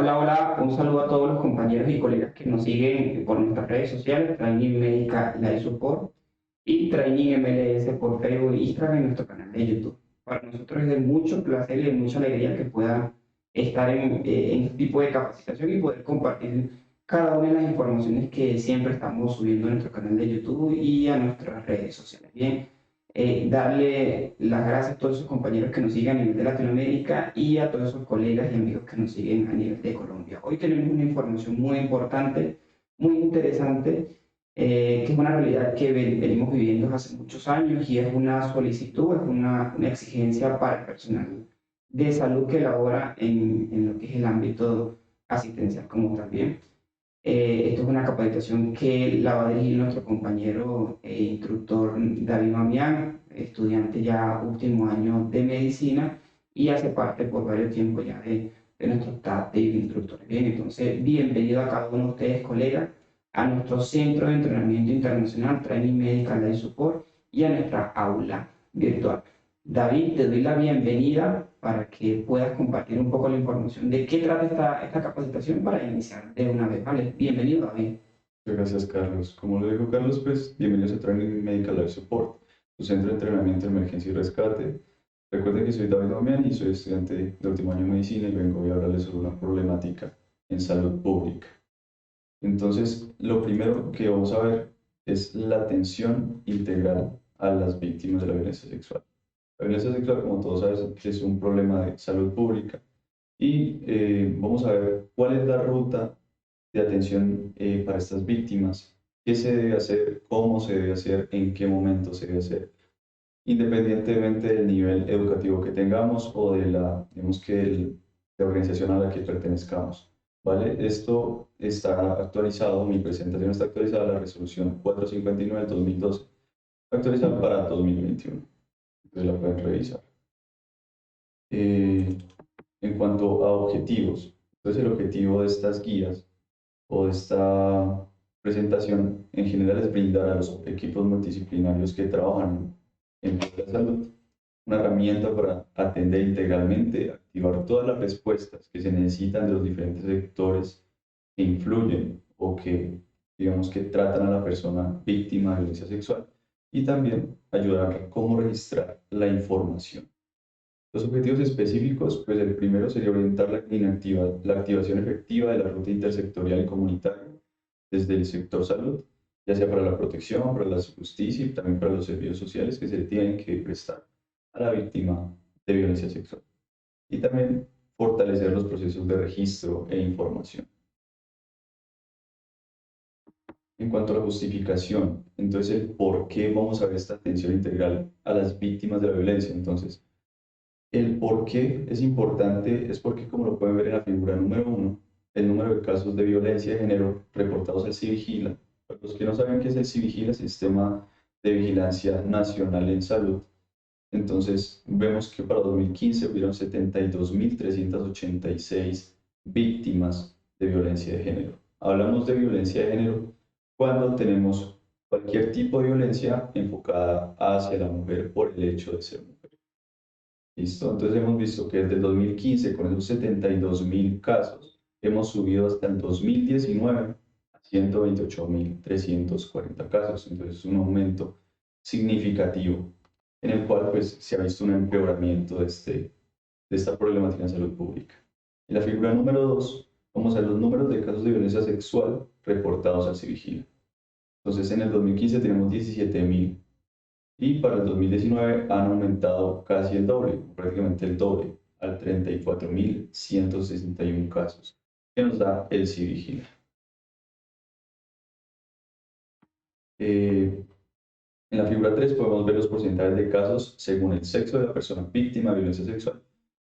Hola, hola, un saludo a todos los compañeros y colegas que nos siguen por nuestras redes sociales, Training Médica Live Support y Training MLS por Facebook e Instagram y nuestro canal de YouTube. Para nosotros es de mucho placer y de mucha alegría que pueda estar en este tipo de capacitación y poder compartir cada una de las informaciones que siempre estamos subiendo a nuestro canal de YouTube y a nuestras redes sociales. Bien, darle las gracias a todos esos compañeros que nos siguen a nivel de Latinoamérica y a todos esos colegas y amigos que nos siguen a nivel de Colombia. Hoy tenemos una información muy importante, muy interesante, que es una realidad que venimos viviendo hace muchos años y es una solicitud, es una exigencia para el personal de salud que labora en lo que es el ámbito asistencial como también. Esto es una capacitación que la va a dirigir nuestro compañero e instructor David Mamián, estudiante ya último año de medicina y hace parte por varios tiempos ya de nuestro staff de instructores. Bien, entonces, bienvenido a cada uno de ustedes, colegas, a nuestro centro de entrenamiento internacional Training Medical Life Support y a nuestra aula virtual. David, te doy la bienvenida para que puedas compartir un poco la información de qué trata esta capacitación para iniciar de una vez. Vale, bienvenido, David. Gracias, Carlos. Como lo dijo Carlos, pues bienvenidos a Training Medical Life Support, tu centro de entrenamiento, emergencia y rescate. Recuerden que soy David Damián y soy estudiante de último año de medicina y vengo hoy a hablarles sobre una problemática en salud pública. Entonces, lo primero que vamos a ver es la atención integral a las víctimas de la violencia sexual. La violencia sexual, como todos saben, es un problema de salud pública y vamos a ver cuál es la ruta de atención para estas víctimas, qué se debe hacer, cómo se debe hacer, en qué momento se debe hacer, independientemente del nivel educativo que tengamos o de digamos que la organización a la que pertenezcamos. ¿Vale? Esto está actualizado, mi presentación está actualizada a la resolución 459 del 2012, actualizada para 2021. Entonces la pueden revisar. Eh, en cuanto a objetivos, entonces el objetivo de estas guías o de esta presentación en general es brindar a los equipos multidisciplinarios que trabajan en la salud una herramienta para atender integralmente, activar todas las respuestas que se necesitan de los diferentes sectores que influyen o que, digamos, que tratan a la persona víctima de violencia sexual y también ayudar a cómo registrar la información. Los objetivos específicos, pues el primero sería orientar la activación efectiva de la ruta intersectorial y comunitaria desde el sector salud, ya sea para la protección, para la justicia y también para los servicios sociales que se tienen que prestar a la víctima de violencia sexual. Y también fortalecer los procesos de registro e información. En cuanto a la justificación, entonces el por qué vamos a ver esta atención integral a las víctimas de la violencia. Entonces, el por qué es importante es porque, como lo pueden ver en la figura número uno, el número de casos de violencia de género reportados al CIVIGILA. Para los que no saben qué es el CIVIGILA, Sistema de Vigilancia Nacional en Salud, entonces vemos que para 2015 hubieron 72.386 víctimas de violencia de género. Hablamos de violencia de género cuando tenemos cualquier tipo de violencia enfocada hacia la mujer por el hecho de ser mujer. ¿Listo? Entonces hemos visto que desde el 2015, con esos 72.000 casos, hemos subido hasta el 2019 a 128.340 casos. Entonces es un aumento significativo en el cual pues, se ha visto un empeoramiento de esta problemática en salud pública. En la figura número 2, vamos a ver los números de casos de violencia sexual reportados al CIVIGILA. Entonces en el 2015 tenemos 17.000 y para el 2019 han aumentado casi el doble, prácticamente el doble, al 34.161 casos, que nos da el CIVIGILA. En la figura 3 podemos ver los porcentajes de casos según el sexo de la persona víctima de violencia sexual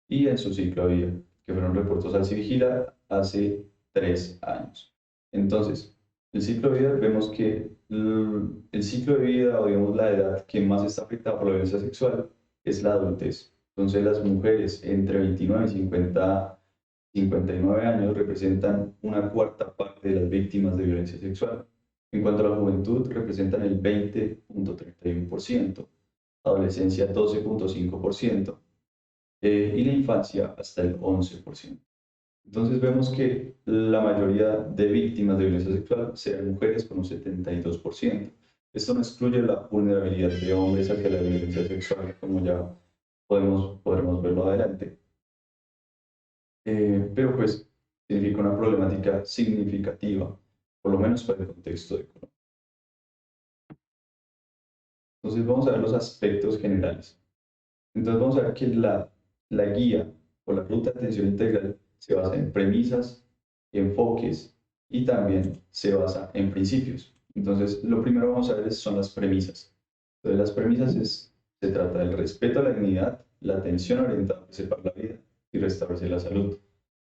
y en su ciclo de vida, que fueron reportados al CIVIGILA hace 3 años. Entonces, el ciclo de vida, vemos que el ciclo de vida, o digamos la edad que más está afectada por la violencia sexual, es la adultez. Entonces, las mujeres entre 29 y 59 años representan una cuarta parte de las víctimas de violencia sexual. En cuanto a la juventud, representan el 20.31%, adolescencia 12.5% y la infancia hasta el 11%. Entonces vemos que la mayoría de víctimas de violencia sexual serán mujeres con un 72%. Esto no excluye la vulnerabilidad de hombres hacia la violencia sexual, como ya podremos verlo adelante. Pero pues significa una problemática significativa, por lo menos para el contexto de Colombia. Entonces vamos a ver los aspectos generales. Entonces vamos a ver que la guía o la ruta de atención integral se basa en premisas, enfoques y también se basa en principios. Entonces lo primero que vamos a ver son las premisas. Entonces las premisas se trata del respeto a la dignidad, la atención orientada a preservar la vida y restablecer la salud.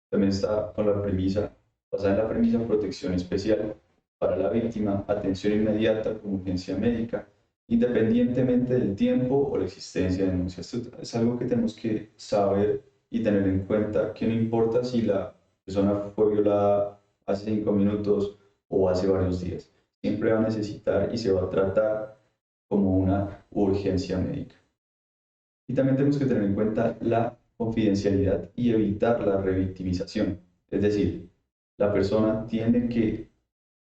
También está con la premisa, basada en la premisa protección especial para la víctima, atención inmediata como urgencia médica, independientemente del tiempo o la existencia de denuncias. Esto es algo que tenemos que saber y tener en cuenta, que no importa si la persona fue violada hace 5 minutos o hace varios días, siempre va a necesitar y se va a tratar como una urgencia médica. Y también tenemos que tener en cuenta la confidencialidad y evitar la revictimización. Es decir, la persona tiene que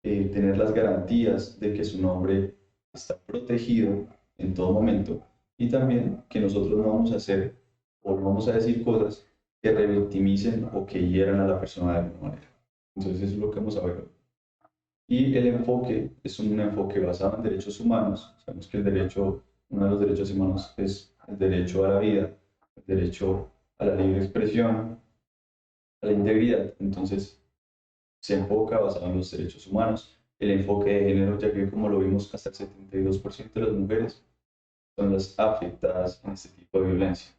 tener las garantías de que su nombre está protegido en todo momento y también que nosotros no vamos a hacer o no vamos a decir cosas que revictimicen o que hieran a la persona de alguna manera. Entonces eso es lo que vamos a ver. Y el enfoque es un enfoque basado en derechos humanos. Sabemos que uno de los derechos humanos es el derecho a la vida, el derecho a la libre expresión, a la integridad. Entonces, se enfoca basado en los derechos humanos. El enfoque de género, ya que como lo vimos, hasta el 72% de las mujeres son las afectadas en este tipo de violencia.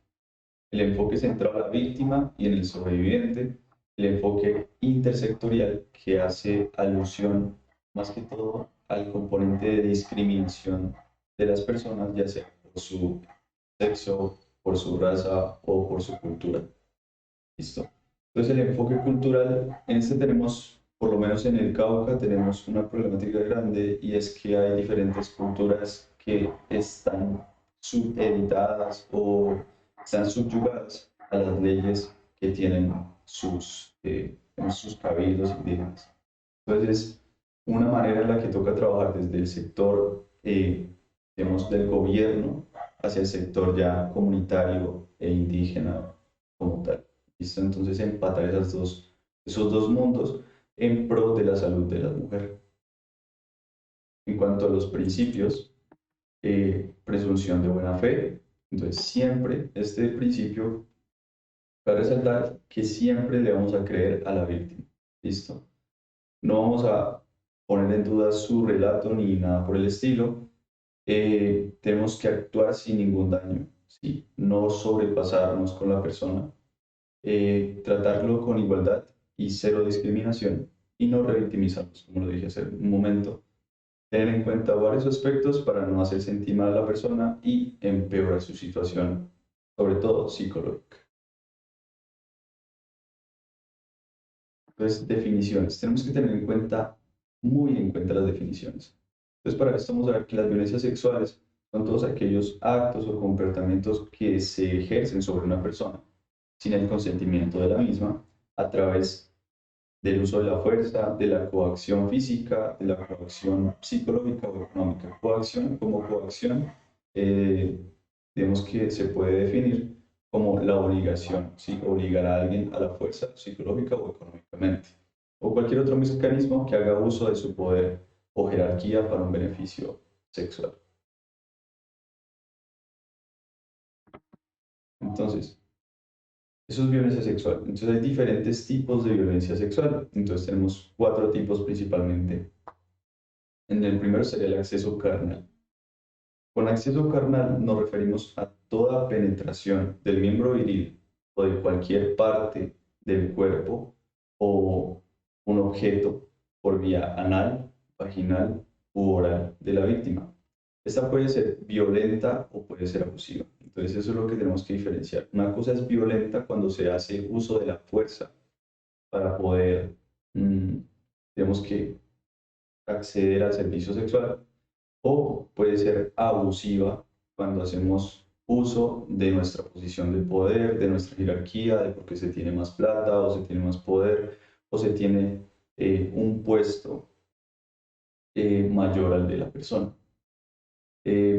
El enfoque centrado en la víctima y en el sobreviviente. El enfoque intersectorial, que hace alusión más que todo al componente de discriminación de las personas, ya sea por su sexo, por su raza o por su cultura. ¿Listo? Entonces el enfoque cultural, en este tenemos, por lo menos en el Cauca, tenemos una problemática grande y es que hay diferentes culturas que están subeditadas o están subyugadas a las leyes que tienen sus cabildos indígenas. Entonces, una manera en la que toca trabajar desde el sector, digamos, del gobierno hacia el sector ya comunitario e indígena como tal. ¿Listo? Entonces, empatar esos dos mundos en pro de la salud de la mujer. En cuanto a los principios, presunción de buena fe. Entonces, siempre este principio va a resaltar que siempre le vamos a creer a la víctima. ¿Listo? No vamos a poner en duda su relato ni nada por el estilo. Tenemos que actuar sin ningún daño, ¿sí? No sobrepasarnos con la persona, tratarlo con igualdad y cero discriminación y no revictimizarnos, como lo dije hace un momento. Tener en cuenta varios aspectos para no hacer sentir mal a la persona y empeorar su situación, sobre todo psicológica. Entonces, definiciones. Tenemos que tener en cuenta, muy en cuenta las definiciones. Entonces, para esto vamos a ver que las violencias sexuales son todos aquellos actos o comportamientos que se ejercen sobre una persona sin el consentimiento de la misma a través del uso de la fuerza, de la coacción física, de la coacción psicológica o económica. Coacción como coacción, eh, digamos que se puede definir como la obligación, ¿sí? Obligar a alguien a la fuerza psicológica o económicamente, o cualquier otro mecanismo que haga uso de su poder o jerarquía para un beneficio sexual. Entonces, eso es violencia sexual. Entonces hay diferentes tipos de violencia sexual. Entonces tenemos 4 tipos principalmente. En el primero sería el acceso carnal. Con acceso carnal nos referimos a toda penetración del miembro viril o de cualquier parte del cuerpo o un objeto por vía anal, vaginal u oral de la víctima. Esta puede ser violenta o puede ser abusiva. Entonces eso es lo que tenemos que diferenciar. Una cosa es violenta cuando se hace uso de la fuerza para poder, digamos que, acceder al servicio sexual, o puede ser abusiva cuando hacemos uso de nuestra posición de poder, de nuestra jerarquía, de porque se tiene más plata o se tiene más poder o se tiene un puesto mayor al de la persona.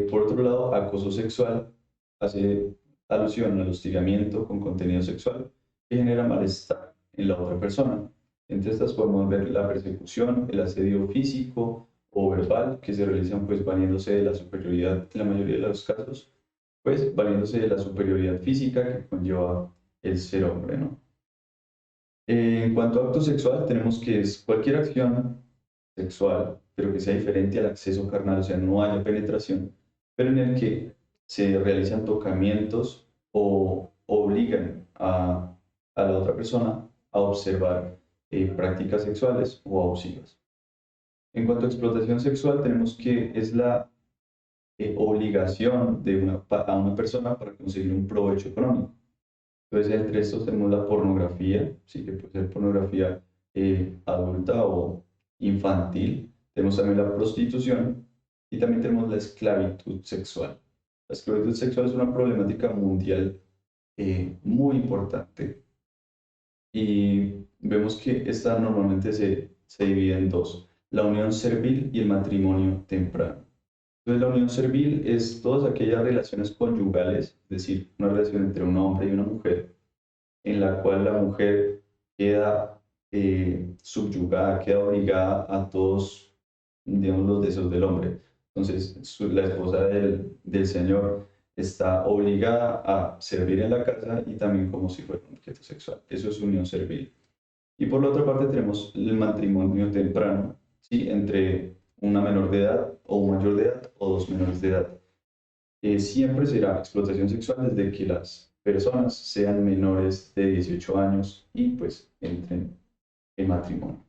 Por otro lado, acoso sexual hace alusión al hostigamiento con contenido sexual que genera malestar en la otra persona. Entre estas podemos ver la persecución, el asedio físico o verbal que se realizan pues valiéndose de la superioridad, en la mayoría de los casos, pues valiéndose de la superioridad física que conlleva el ser hombre, ¿no? En cuanto a acto sexual, tenemos que es cualquier acción sexual, pero que sea diferente al acceso carnal, o sea, no haya penetración, pero en el que se realizan tocamientos o obligan a la otra persona a observar prácticas sexuales o abusivas. En cuanto a explotación sexual, tenemos que es la obligación de a una persona para conseguir un provecho económico. Entonces, entre estos tenemos la pornografía, sí que puede ser pornografía adulta o infantil. Tenemos también la prostitución y también tenemos la esclavitud sexual. La esclavitud sexual es una problemática mundial muy importante y vemos que esta normalmente se divide en dos, la unión servil y el matrimonio temprano. Entonces, la unión servil es todas aquellas relaciones conyugales, es decir, una relación entre un hombre y una mujer, en la cual la mujer queda subyugada, queda obligada a todos, digamos, los deseos del hombre. Entonces, la esposa del Señor está obligada a servir en la casa y también como si fuera un objeto sexual. Eso es unión servil. Y por la otra parte tenemos el matrimonio temprano, ¿sí? Entre una menor de edad o un mayor de edad o dos menores de edad. Siempre será explotación sexual desde que las personas sean menores de 18 años y pues entren en matrimonio.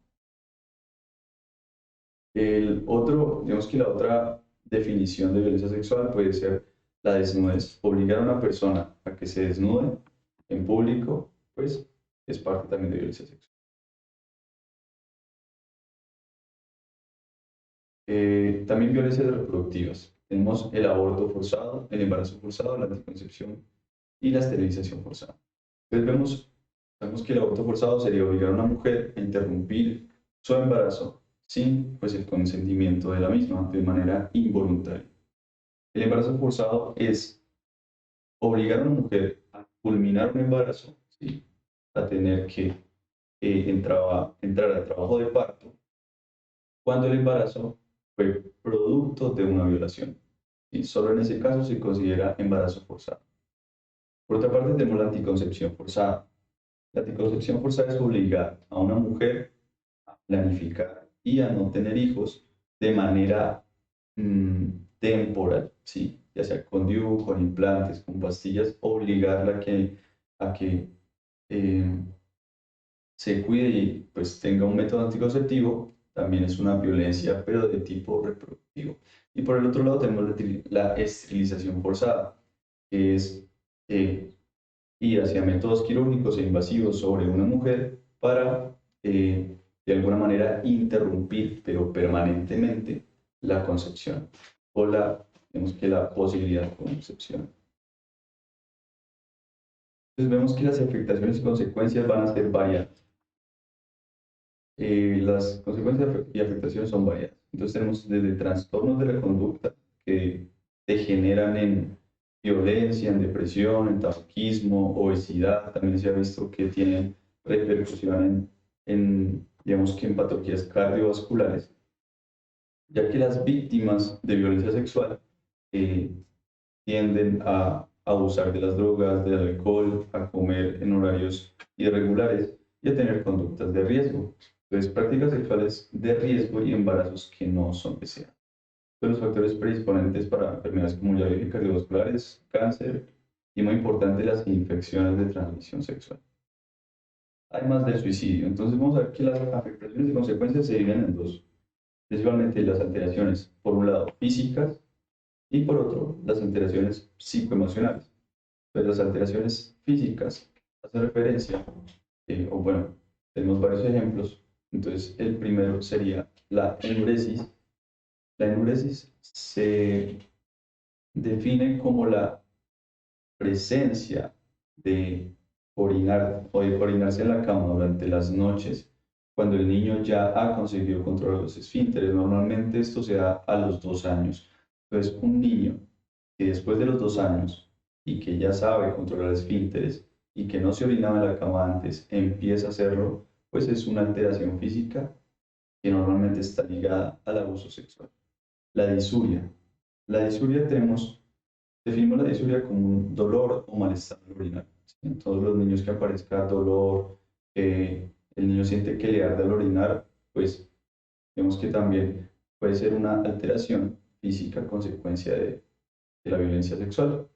Digamos que la otra definición de violencia sexual puede ser la desnudez. Obligar a una persona a que se desnude en público, pues es parte también de violencia sexual. También violencias reproductivas. Tenemos el aborto forzado, el embarazo forzado, la anticoncepción y la esterilización forzada. Entonces vemos que el aborto forzado sería obligar a una mujer a interrumpir su embarazo sin pues, el consentimiento de la misma, de manera involuntaria. El embarazo forzado es obligar a una mujer a culminar un embarazo, ¿sí? A tener que entrar al trabajo de parto cuando el embarazo fue producto de una violación. Y solo en ese caso se considera embarazo forzado. Por otra parte, tenemos la anticoncepción forzada. La anticoncepción forzada es obligar a una mujer a planificar y a no tener hijos de manera temporal, ¿sí? Ya sea con DIU, con implantes, con pastillas, obligarla a que eh, se cuide y pues tenga un método anticonceptivo, también es una violencia, pero de tipo reproductivo. Y por el otro lado tenemos la esterilización forzada, que es ir hacia métodos quirúrgicos e invasivos sobre una mujer para, de alguna manera, interrumpir, pero permanentemente, la concepción o digamos que la posibilidad de concepción. Entonces vemos que las afectaciones y consecuencias van a ser variadas. Las consecuencias y afectaciones son variadas. Entonces tenemos desde trastornos de la conducta que degeneran en violencia, en depresión, en tabaquismo, obesidad. También se ha visto que tienen repercusión digamos que en patologías cardiovasculares, ya que las víctimas de violencia sexual eh, tienden a abusar de las drogas, del alcohol, a comer en horarios irregulares y a tener conductas de riesgo. Entonces, prácticas sexuales de riesgo y embarazos que no son deseados. Son los factores predisponentes para enfermedades como ya dije, cardiovasculares, cáncer y, muy importante, las infecciones de transmisión sexual. Además del suicidio. Entonces, vamos a ver que las afectaciones y consecuencias se dividen en dos. Principalmente las alteraciones, por un lado, físicas y por otro, las alteraciones psicoemocionales. Entonces, las alteraciones físicas hacen referencia, o bueno, tenemos varios ejemplos. Entonces, el primero sería la enuresis. La enuresis se define como la presencia de orinar o de orinarse en la cama durante las noches, cuando el niño ya ha conseguido controlar los esfínteres. Normalmente esto se da a los 2 años. Entonces, un niño que después de los 2 años y que ya sabe controlar esfínteres y que no se orinaba en la cama antes, empieza a hacerlo, pues es una alteración física que normalmente está ligada al abuso sexual. La disuria. La disuria definimos la disuria como un dolor o malestar al orinar. ¿Sí? En todos los niños que aparezca dolor, el niño siente que le arde al orinar, pues vemos que también puede ser una alteración física consecuencia de la violencia sexual.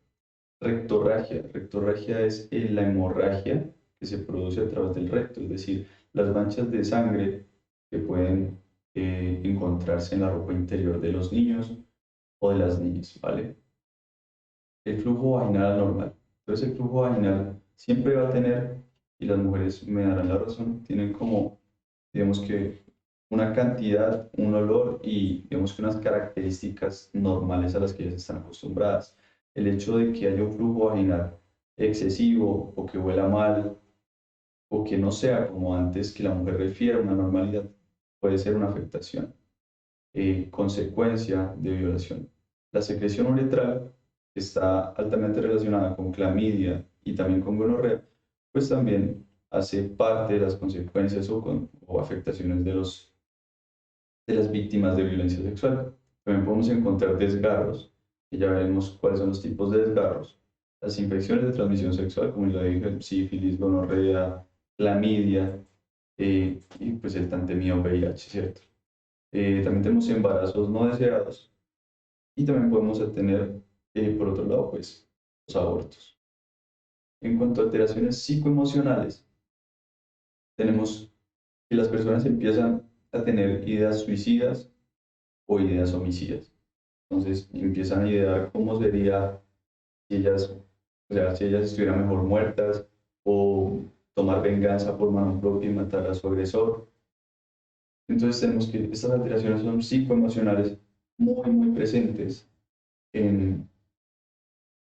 Rectorragia. Rectorragia es la hemorragia que se produce a través del recto, es decir, las manchas de sangre que pueden encontrarse en la ropa interior de los niños o de las niñas, ¿vale? El flujo vaginal normal. Entonces el flujo vaginal siempre va a tener, y las mujeres me darán la razón, tienen como, digamos que, una cantidad, un olor y, digamos que, unas características normales a las que ellas están acostumbradas. El hecho de que haya un flujo vaginal excesivo o que huela mal o que no sea como antes que la mujer refiere a una normalidad puede ser una afectación, consecuencia de violación. La secreción uretral, que está altamente relacionada con clamidia y también con gonorrea, pues también hace parte de las consecuencias o afectaciones de las víctimas de violencia sexual. También podemos encontrar desgarros, y ya veremos cuáles son los tipos de desgarros. Las infecciones de transmisión sexual, como ya dije, sífilis, gonorrea, clamidia, y pues el tantemía o VIH, ¿cierto? También tenemos embarazos no deseados y también podemos tener, por otro lado, pues los abortos. En cuanto a alteraciones psicoemocionales, tenemos que las personas empiezan a tener ideas suicidas o ideas homicidas. Entonces empiezan a idear cómo sería si ellas, o sea, si ellas estuvieran mejor muertas o tomar venganza por mano propia y matar a su agresor. Entonces tenemos que estas alteraciones son psicoemocionales muy presentes en,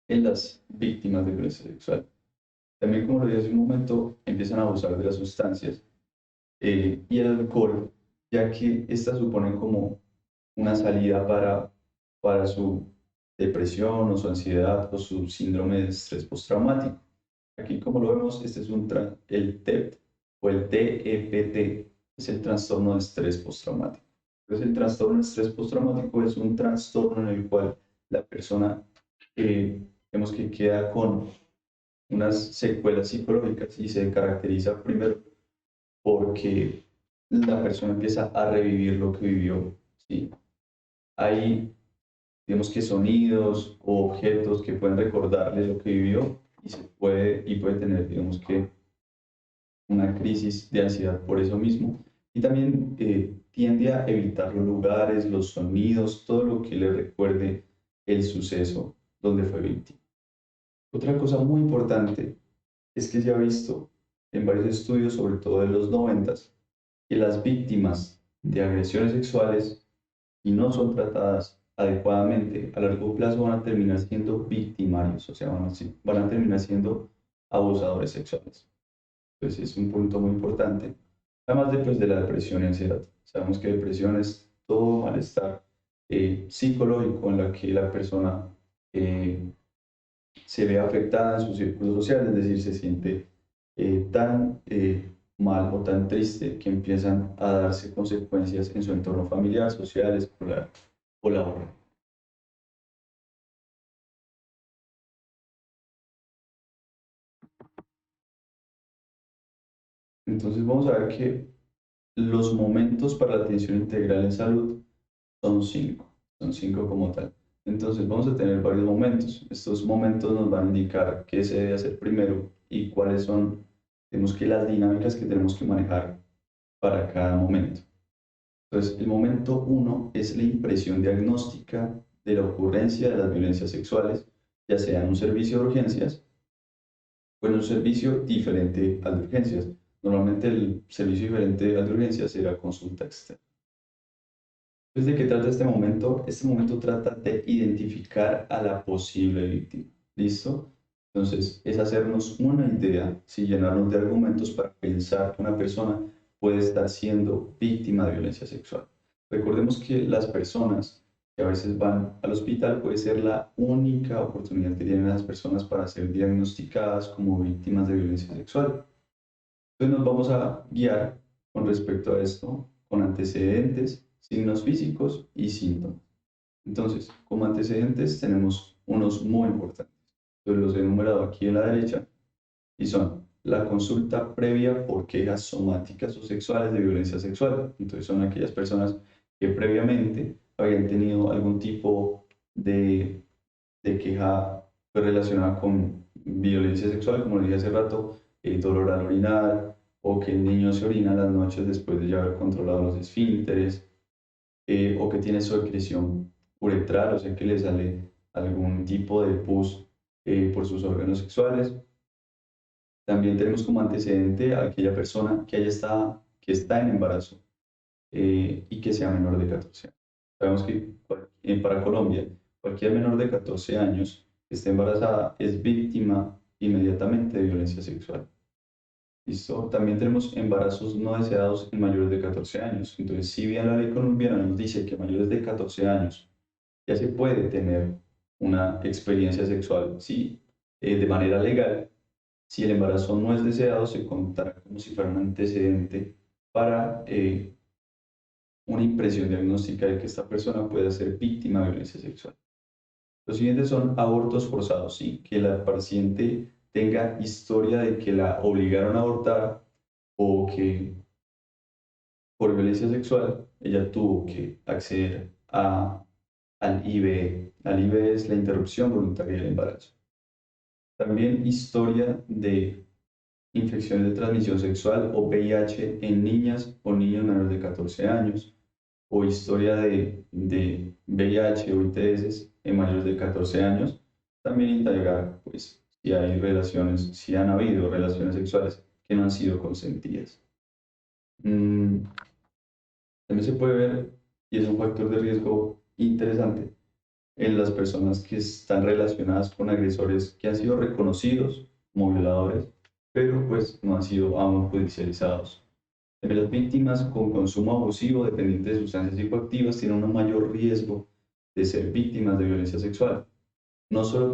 en las víctimas de violencia sexual. También, como lo dije hace un momento, empiezan a abusar de las sustancias y el alcohol, ya que estas suponen como una salida para su depresión o su ansiedad o su síndrome de estrés postraumático. Aquí, como lo vemos, este es el TEPT o el TEPT, es el trastorno de estrés postraumático. Entonces, el trastorno de estrés postraumático es un trastorno en el cual la persona, vemos que queda con unas secuelas psicológicas y se caracteriza primero porque la persona empieza a revivir lo que vivió, ¿sí? Hay, digamos que sonidos o objetos que pueden recordarle lo que vivió y puede tener, digamos que, una crisis de ansiedad por eso mismo. Y también tiende a evitar los lugares, los sonidos, todo lo que le recuerde el suceso donde fue víctima. Otra cosa muy importante es que se ha visto en varios estudios, sobre todo de los 90, que las víctimas de agresiones sexuales, y no son tratadas adecuadamente, a largo plazo van a terminar siendo victimarios, o sea, van a terminar siendo abusadores sexuales. Entonces es un punto muy importante. Además de la depresión y ansiedad. Sabemos que depresión es todo malestar psicológico en la que la persona se ve afectada en su círculo social, es decir, se siente tan mal o tan triste que empiezan a darse consecuencias en su entorno familiar, social, escolar o laboral. Entonces vamos a ver que los momentos para la atención integral en salud son cinco como tal. Entonces vamos a tener varios momentos. Estos momentos nos van a indicar qué se debe hacer primero y cuáles son, tenemos que las dinámicas que tenemos que manejar para cada momento. Entonces, el momento uno es la impresión diagnóstica de la ocurrencia de las violencias sexuales, ya sea en un servicio de urgencias o en un servicio diferente al de urgencias. Normalmente el servicio diferente al de urgencias será consulta externa. Entonces, ¿de qué trata este momento? Este momento trata de identificar a la posible víctima. ¿Listo? Entonces, es hacernos una idea, si llenarnos de argumentos para pensar que una persona puede estar siendo víctima de violencia sexual. Recordemos que las personas que a veces van al hospital puede ser la única oportunidad que tienen las personas para ser diagnosticadas como víctimas de violencia sexual. Entonces nos vamos a guiar con respecto a esto con antecedentes, signos físicos y síntomas. Entonces, como antecedentes tenemos unos muy importantes. Entonces los he enumerado aquí en la derecha y son la consulta previa por quejas somáticas o sexuales de violencia sexual. Entonces son aquellas personas que previamente habían tenido algún tipo de queja pues, relacionada con violencia sexual, como le dije hace rato, dolor al orinar, o que el niño se orina las noches después de ya haber controlado los esfínteres, o que tiene secreción uretral, o sea que le sale algún tipo de pus por sus órganos sexuales. También tenemos como antecedente a aquella persona que está en embarazo y que sea menor de 14 años. Sabemos que para Colombia, cualquier menor de 14 años que esté embarazada es víctima inmediatamente de violencia sexual. ¿Listo? También tenemos embarazos no deseados en mayores de 14 años. Entonces, si bien la ley colombiana nos dice que mayores de 14 años ya se puede tener una experiencia sexual, sí, de manera legal, si el embarazo no es deseado, se contará como si fuera un antecedente para una impresión diagnóstica de que esta persona puede ser víctima de violencia sexual. Los siguientes son abortos forzados, ¿sí? Que la paciente tenga historia de que la obligaron a abortar o que por violencia sexual ella tuvo que acceder al IVE. Al IVE es la interrupción voluntaria del embarazo. También historia de infecciones de transmisión sexual o VIH en niñas o niños menores de 14 años, o historia de VIH o ITS en mayores de 14 años, también indagar pues, si hay relaciones, si han habido relaciones sexuales que no han sido consentidas. Mm, También se puede ver, y es un factor de riesgo interesante, en las personas que están relacionadas con agresores que han sido reconocidos como violadores, pero pues no han sido aún judicializados. Las víctimas con consumo abusivo dependiente de sustancias psicoactivas tienen un mayor riesgo de ser víctimas de violencia sexual. No solo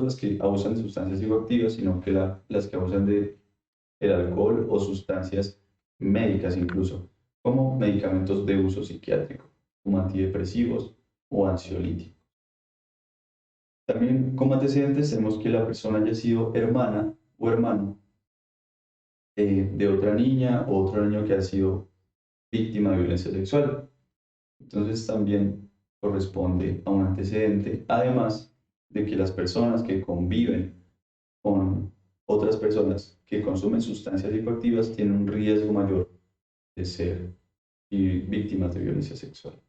las que abusan de sustancias psicoactivas, sino que las que abusan de el alcohol o sustancias médicas incluso, como medicamentos de uso psiquiátrico, como antidepresivos o ansiolíticos. También como antecedentes tenemos que la persona haya sido hermana o hermano de otra niña o otro niño que ha sido víctima de violencia sexual. Entonces también corresponde a un antecedente, además de que las personas que conviven con otras personas que consumen sustancias psicoactivas tienen un riesgo mayor de ser víctimas de violencia sexual.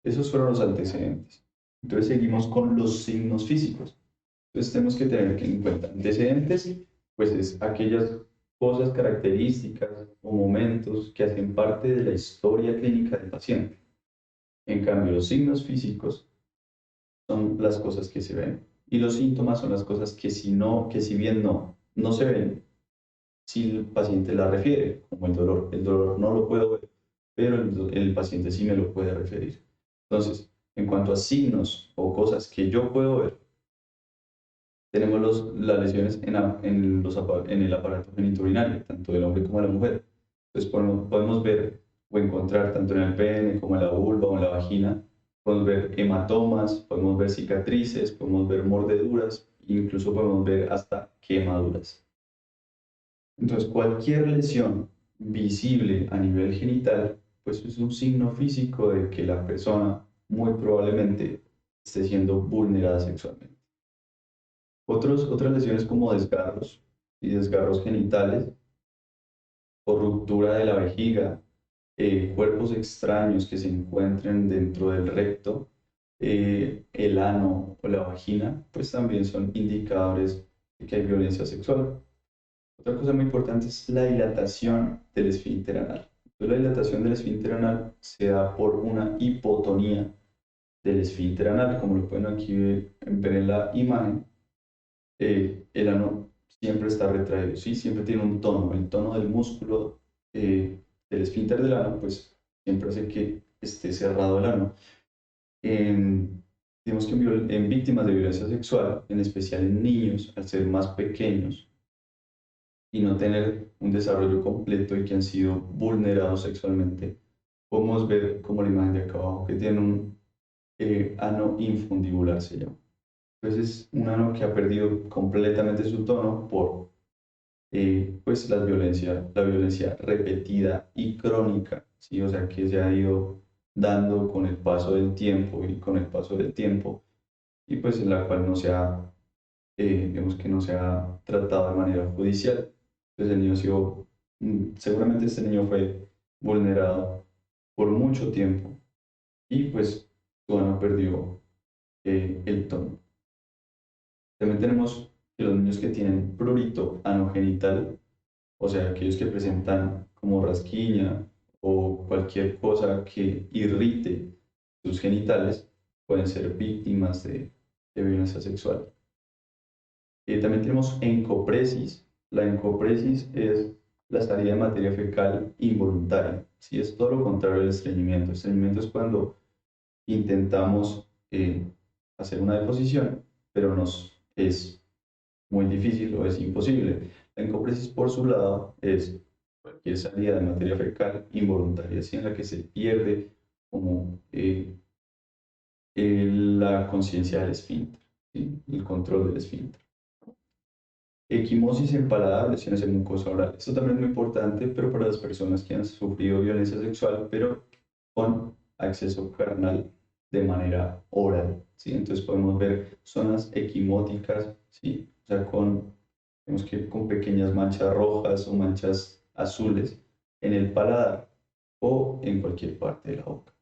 Esos fueron los antecedentes. Entonces seguimos con los signos físicos. Entonces tenemos que tener en cuenta antecedentes, pues es aquellas cosas, características o momentos que hacen parte de la historia clínica del paciente. En cambio, los signos físicos son las cosas que se ven y los síntomas son las cosas que si bien no se ven, si el paciente la refiere, como el dolor. El dolor no lo puedo ver, pero el paciente sí me lo puede referir. Entonces, en cuanto a signos o cosas que yo puedo ver, tenemos las lesiones en el aparato genitourinario, tanto del hombre como de la mujer. Entonces podemos ver o encontrar tanto en el pene como en la vulva o en la vagina, podemos ver hematomas, podemos ver cicatrices, podemos ver mordeduras, incluso podemos ver hasta quemaduras. Entonces cualquier lesión visible a nivel genital, pues es un signo físico de que la persona muy probablemente esté siendo vulnerada sexualmente. Otras lesiones como desgarros y desgarros genitales o ruptura de la vejiga, cuerpos extraños que se encuentren dentro del recto, el ano o la vagina, pues también son indicadores de que hay violencia sexual. Otra cosa muy importante es la dilatación del esfínter anal. Entonces, la dilatación del esfínter anal se da por una hipotonía del esfínter anal, como lo pueden aquí ver en la imagen. El ano siempre está retraído, ¿sí? Siempre tiene un tono, el tono del músculo del esfínter del ano, pues siempre hace que esté cerrado el ano. Digamos que en víctimas de violencia sexual, en especial en niños, al ser más pequeños y no tener un desarrollo completo y que han sido vulnerados sexualmente, podemos ver como la imagen de acá abajo que tiene un ano infundibular, se llama. Entonces es un ano que ha perdido completamente su tono por pues la violencia repetida y crónica, ¿sí? O sea, que se ha ido dando con el paso del tiempo y con el paso del tiempo, y pues en la cual no se ha, digamos que no se ha tratado de manera judicial. Entonces el niño ha sido, seguramente este niño fue vulnerado por mucho tiempo y pues su ano perdió el tono. También tenemos que los niños que tienen prurito anogenital, o sea, aquellos que presentan como rasquiña o cualquier cosa que irrite sus genitales, pueden ser víctimas de violencia sexual. También tenemos encopresis. La encopresis es la salida de materia fecal involuntaria. ¿Sí? Es todo lo contrario del estreñimiento. Estreñimiento es cuando intentamos hacer una deposición, pero nos es muy difícil o es imposible. La encopresis, por su lado, es cualquier salida de materia fecal involuntaria, así en la que se pierde como la conciencia del esfínter, ¿sí? El control del esfínter. Equimosis en paladar, lesiones en mucosa oral. Esto también es muy importante, pero para las personas que han sufrido violencia sexual, pero con acceso carnal de manera oral, ¿sí? Entonces podemos ver zonas equimóticas, ¿sí? O sea, vemos que con pequeñas manchas rojas o manchas azules en el paladar o en cualquier parte de la boca.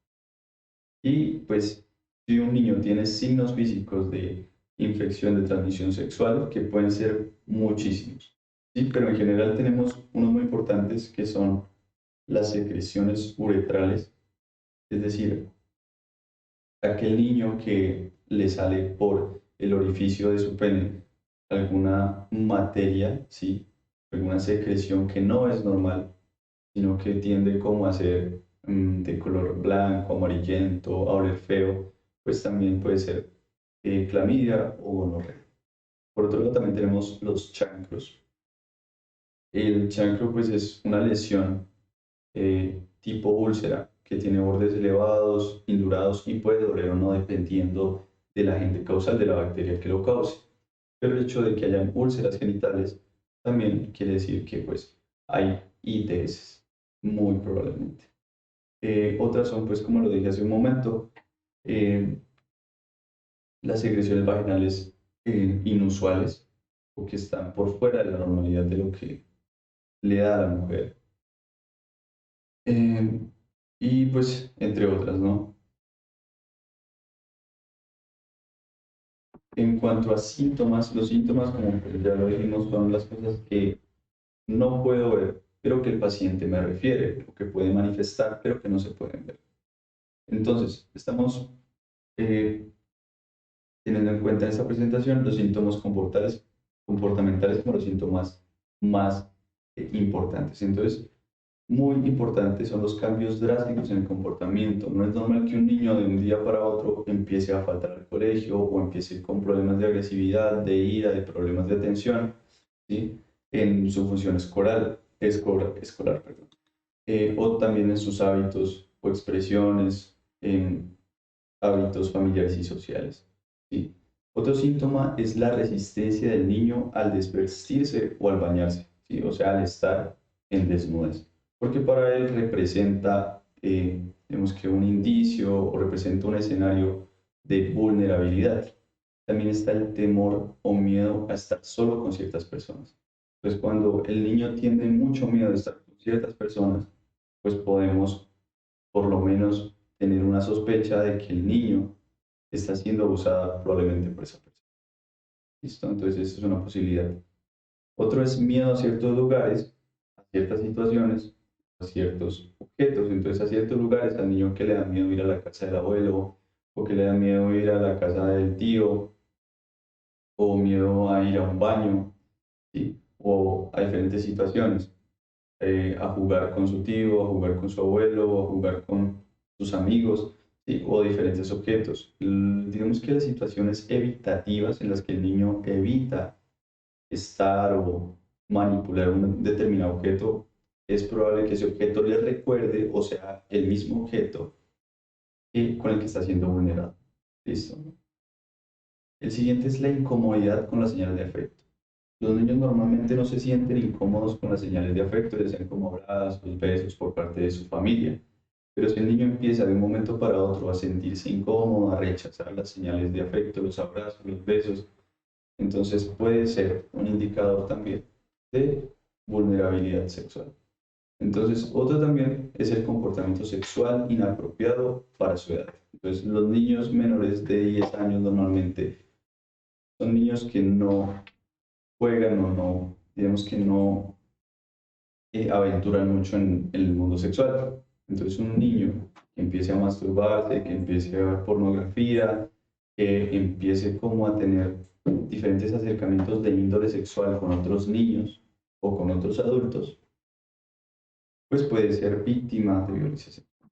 Y pues si un niño tiene signos físicos de infección de transmisión sexual, que pueden ser muchísimos, ¿sí? Pero en general tenemos unos muy importantes que son las secreciones uretrales, es decir, aquel niño que le sale por el orificio de su pene alguna materia, ¿sí? Alguna secreción que no es normal, sino que tiende como a ser de color blanco, amarillento, a oler feo, pues también puede ser clamidia o gonorrea. Por otro lado, también tenemos los chancros. El chancro, pues, es una lesión tipo úlcera que tiene bordes elevados, indurados y puede doler o no dependiendo del agente causal de la bacteria que lo cause. Pero el hecho de que hayan úlceras genitales también quiere decir que pues hay ITS, muy probablemente. Otras son, pues, como lo dije hace un momento, eh, las secreciones vaginales inusuales o que están por fuera de la normalidad de lo que le da a la mujer. Eh, y pues, entre otras, ¿no? En cuanto a síntomas, los síntomas, como pues ya lo dijimos, son las cosas que no puedo ver, pero que el paciente me refiere, o que puede manifestar, pero que no se pueden ver. Entonces, estamos eh, teniendo en cuenta en esta presentación los síntomas comportamentales como los síntomas más importantes. Entonces, muy importantes son los cambios drásticos en el comportamiento. No es normal que un niño de un día para otro empiece a faltar al colegio o empiece con problemas de agresividad, de ira, de problemas de atención, ¿sí? En su función escolar, perdón. O también en sus hábitos o expresiones, en hábitos familiares y sociales, ¿sí? Otro síntoma es la resistencia del niño al desvestirse o al bañarse, ¿sí? O sea, al estar en desnudez, porque para él representa, digamos que un indicio o representa un escenario de vulnerabilidad. También está el temor o miedo a estar solo con ciertas personas. Pues cuando el niño tiene mucho miedo de estar con ciertas personas, pues podemos por lo menos tener una sospecha de que el niño está siendo abusada probablemente por esa persona. ¿Listo? Entonces, esa es una posibilidad. Otro es miedo a ciertos lugares, a ciertas situaciones, a ciertos objetos. Entonces, a ciertos lugares, al niño que le da miedo ir a la casa del abuelo o que le da miedo ir a la casa del tío, o miedo a ir a un baño, ¿sí? O a diferentes situaciones, a jugar con su tío, a jugar con su abuelo, a jugar con sus amigos, ¿sí? O diferentes objetos. Digamos que las situaciones evitativas en las que el niño evita estar o manipular un determinado objeto, es probable que ese objeto le recuerde o sea el mismo objeto con el que está siendo vulnerado. ¿Listo? El siguiente es la incomodidad con las señales de afecto. Los niños normalmente no se sienten incómodos con las señales de afecto, ya sean como abrazos, besos por parte de su familia. Pero si el niño empieza de un momento para otro a sentirse incómodo, a rechazar las señales de afecto, los abrazos, los besos, entonces puede ser un indicador también de vulnerabilidad sexual. Entonces, otro también es el comportamiento sexual inapropiado para su edad. Entonces, los niños menores de 10 años normalmente son niños que no juegan o no, digamos que no aventuran mucho en el mundo sexual. Entonces, un niño que empiece a masturbarse, que empiece a ver pornografía, que empiece como a tener diferentes acercamientos de índole sexual con otros niños o con otros adultos, pues puede ser víctima de violencia sexual.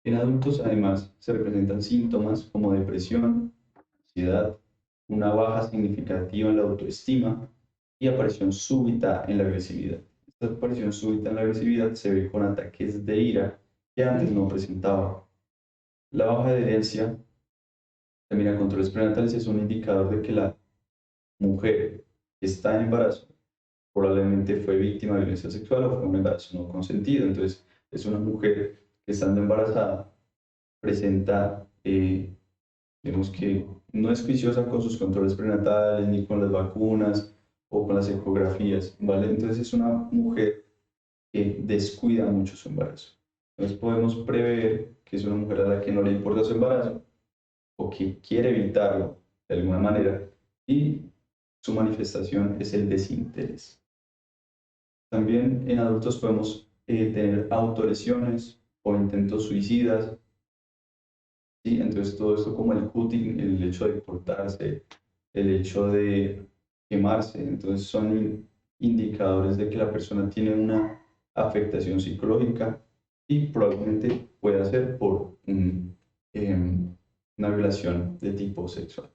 En adultos, además, se representan síntomas como depresión, ansiedad, una baja significativa en la autoestima y aparición súbita en la agresividad. Esta aparición súbita en la agresividad se ve con ataques de ira que antes no presentaba. La baja adherencia, también a controles prenatales, es un indicador de que la mujer que está en embarazo probablemente fue víctima de violencia sexual o fue un embarazo no consentido. Entonces, es una mujer que estando embarazada presenta, digamos que no es juiciosa con sus controles prenatales, ni con las vacunas o con las ecografías, ¿vale? Entonces es una mujer que descuida mucho su embarazo. Entonces podemos prever que es una mujer a la que no le importa su embarazo o que quiere evitarlo de alguna manera y su manifestación es el desinterés. También en adultos podemos tener autolesiones o intentos suicidas. Sí, entonces todo esto como el cutting, el hecho de cortarse, el hecho de quemarse, entonces son indicadores de que la persona tiene una afectación psicológica y probablemente pueda ser por una violación de tipo sexual.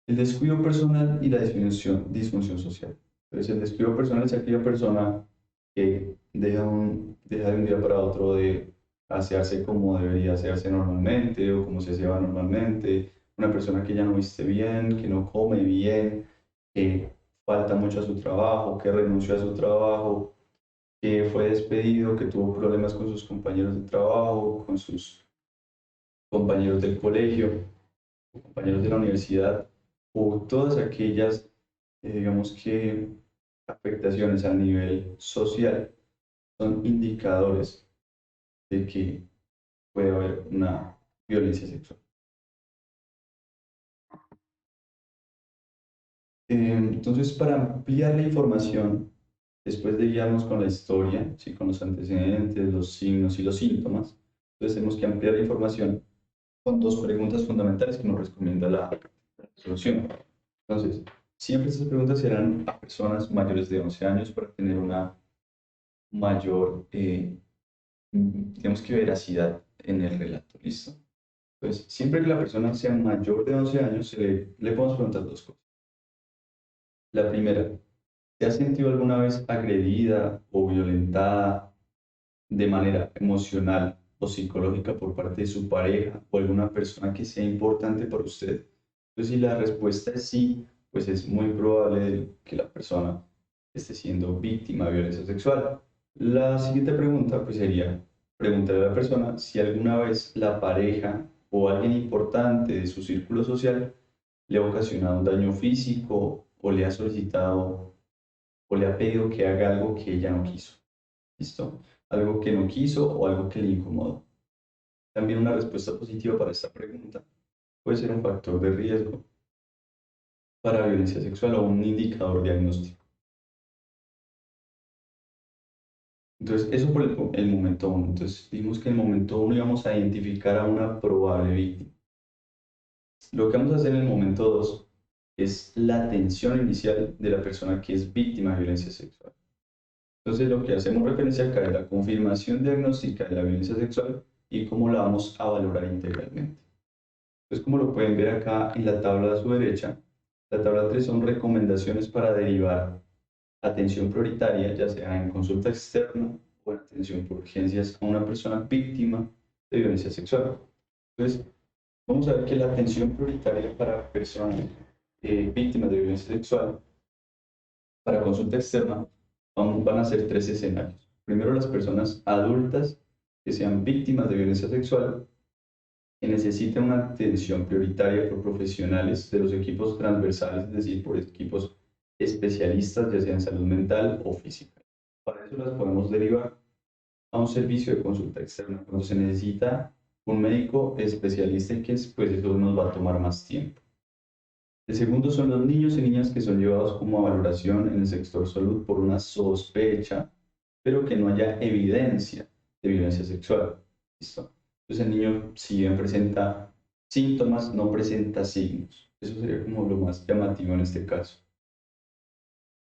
El descuido personal y la disfunción social. Entonces el descuido personal es aquella persona que deja de un día para otro de asearse como debería asearse normalmente o como se aseaba normalmente, una persona que ya no viste bien, que no come bien, que falta mucho a su trabajo, que renunció a su trabajo, que fue despedido, que tuvo problemas con sus compañeros de trabajo, con sus compañeros del colegio, compañeros de la universidad, o todas aquellas, digamos que, afectaciones a nivel social son indicadores de que puede haber una violencia sexual. Entonces, para ampliar la información, después de guiarnos con la historia, ¿sí? Con los antecedentes, los signos y los síntomas, entonces tenemos que ampliar la información con dos preguntas fundamentales que nos recomienda la resolución. Entonces, siempre estas preguntas serán a personas mayores de 11 años para tener una mayor, digamos que veracidad en el relato, ¿listo? Entonces, siempre que la persona sea mayor de 11 años, le podemos preguntar dos cosas. La primera, ¿te has sentido alguna vez agredida o violentada de manera emocional o psicológica por parte de su pareja o alguna persona que sea importante para usted? Entonces, si la respuesta es sí, pues es muy probable que la persona esté siendo víctima de violencia sexual. La siguiente pregunta pues sería preguntarle a la persona si alguna vez la pareja o alguien importante de su círculo social le ha ocasionado un daño físico o le ha solicitado o le ha pedido que haga algo que ella no quiso. ¿Listo? Algo que no quiso o algo que le incomodó. También una respuesta positiva para esta pregunta puede ser un factor de riesgo para violencia sexual o un indicador diagnóstico. Entonces, eso por el momento uno. Entonces, dijimos que en el momento uno íbamos a identificar a una probable víctima. Lo que vamos a hacer en el momento 2 es la atención inicial de la persona que es víctima de violencia sexual. Entonces, lo que hacemos referencia acá es la confirmación diagnóstica de la violencia sexual y cómo la vamos a valorar integralmente. Entonces, como lo pueden ver acá en la tabla a su derecha, la tabla 3 son recomendaciones para derivar atención prioritaria, ya sea en consulta externa o en atención por urgencias a una persona víctima de violencia sexual. Entonces, vamos a ver que la atención prioritaria para personas víctimas de violencia sexual, para consulta externa, van a ser tres escenarios. Primero, las personas adultas que sean víctimas de violencia sexual, que necesiten una atención prioritaria por profesionales de los equipos transversales, es decir, por equipos especialistas, ya sea en salud mental o física. Para eso las podemos derivar a un servicio de consulta externa cuando se necesita un médico especialista y que pues eso nos va a tomar más tiempo. El segundo son los niños y niñas que son llevados como a valoración en el sector salud por una sospecha, pero que no haya evidencia de violencia sexual. ¿Listo? Entonces el niño, si bien presenta síntomas, no presenta signos. Eso sería como lo más llamativo en este caso.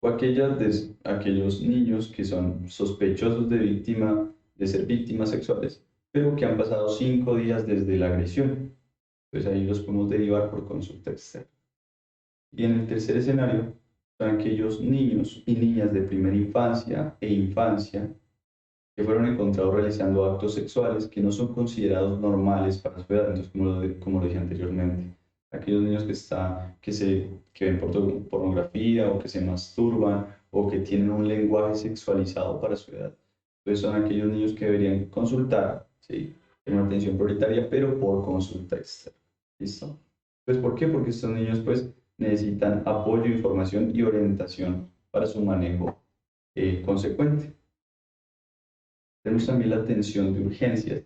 O aquellos niños que son sospechosos de ser víctimas sexuales, pero que han pasado 5 días desde la agresión. Entonces ahí los podemos derivar por consulta externa. Y en el tercer escenario son aquellos niños y niñas de primera infancia e infancia que fueron encontrados realizando actos sexuales que no son considerados normales para su edad, entonces como lo dije anteriormente. Aquellos niños que ven pornografía o que se masturban o que tienen un lenguaje sexualizado para su edad. Entonces son aquellos niños que deberían consultar, ¿sí? En una atención prioritaria, pero por consulta externa. ¿Listo? Pues ¿por qué? Porque estos niños pues necesitan apoyo, información y orientación para su manejo consecuente. Tenemos también la atención de urgencias.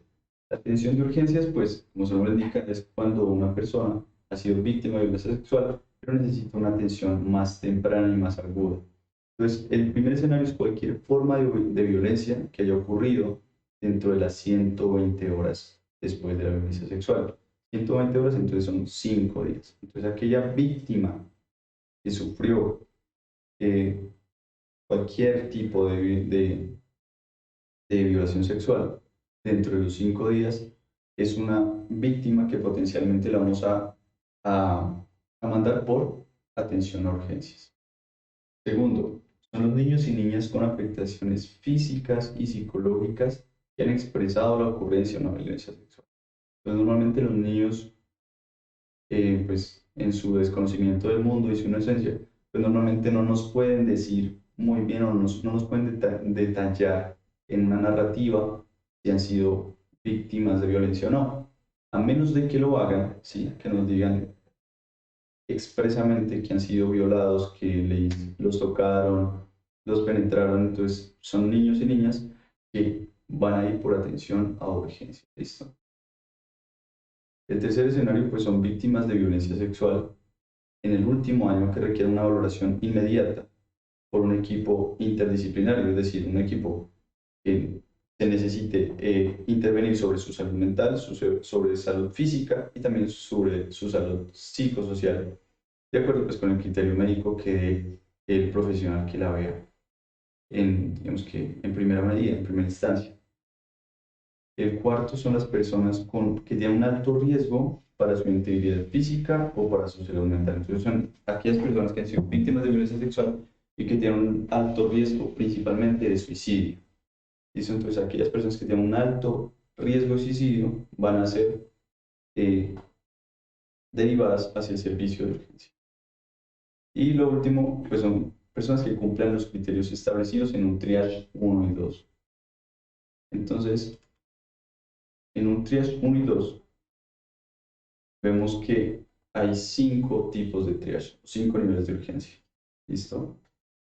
La atención de urgencias, pues, como su nombre indica, es cuando una persona ha sido víctima de violencia sexual, pero necesita una atención más temprana y más aguda. Entonces, el primer escenario es cualquier forma de violencia que haya ocurrido dentro de las 120 horas después de la violencia sexual. 120 horas, entonces son 5 días. Entonces, aquella víctima que sufrió eh, cualquier tipo de violación sexual dentro de los 5 días es una víctima que potencialmente la vamos a mandar por atención a urgencias. Segundo, son los niños y niñas con afectaciones físicas y psicológicas que han expresado la ocurrencia de una violencia sexual. Entonces, normalmente los niños, pues en su desconocimiento del mundo y su inocencia, pues normalmente no nos pueden decir muy bien o no nos pueden detallar en una narrativa si han sido víctimas de violencia o no. A menos de que lo hagan, ¿sí? Que nos digan expresamente que han sido violados, que los tocaron, los penetraron, entonces son niños y niñas que van a ir por atención a urgencia. ¿Listo? El tercer escenario pues son víctimas de violencia sexual en el último año que requiere una valoración inmediata por un equipo interdisciplinario, es decir, un equipo que se necesite intervenir sobre su salud mental, sobre salud física y también sobre su salud psicosocial, de acuerdo pues, con el criterio médico que dé el profesional que la vea digamos que en primera medida, en primera instancia. El cuarto son las personas que tienen un alto riesgo para su integridad física o para su salud mental. Entonces son aquellas personas que han sido víctimas de violencia sexual y que tienen un alto riesgo principalmente de suicidio. Entonces aquellas personas que tienen un alto riesgo de suicidio van a ser eh, derivadas hacia el servicio de urgencia. Y lo último, pues son personas que cumplan los criterios establecidos en un triage 1 y 2. Entonces, en un triage 1 y 2, vemos que hay 5 tipos de triage, 5 niveles de urgencia. ¿Listo?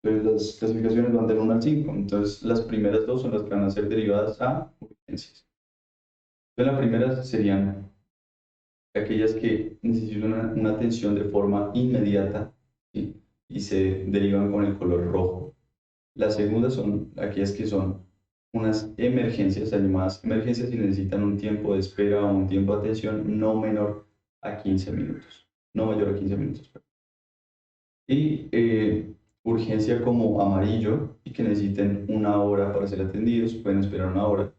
Entonces las clasificaciones van del 1 al 5. Entonces las primeras dos son las que van a ser derivadas a urgencias. Entonces la primera serían aquellas que necesitan una atención de forma inmediata, ¿sí? Y se derivan con el color rojo. Las segundas son aquellas que son unas emergencias, las llamadas emergencias, y necesitan un tiempo de espera o un tiempo de atención no menor a 15 minutos, no mayor a 15 minutos. Y urgencia como amarillo y que necesiten una hora para ser atendidos, pueden esperar una hora.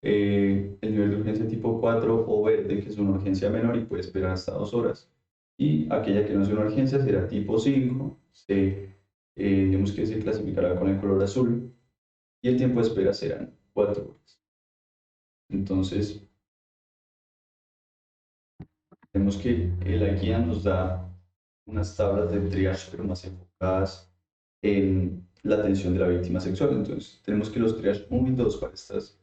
El nivel de urgencia tipo 4 o verde, que es una urgencia menor y puede esperar hasta 2 horas. Y aquella que no es una urgencia será tipo 5, digamos que se clasificará con el color azul y el tiempo de espera serán 4 horas. Entonces, vemos que la guía nos da unas tablas de triage, pero más enfocadas en la atención de la víctima sexual. Entonces, tenemos que los triage 1 y 2 para estas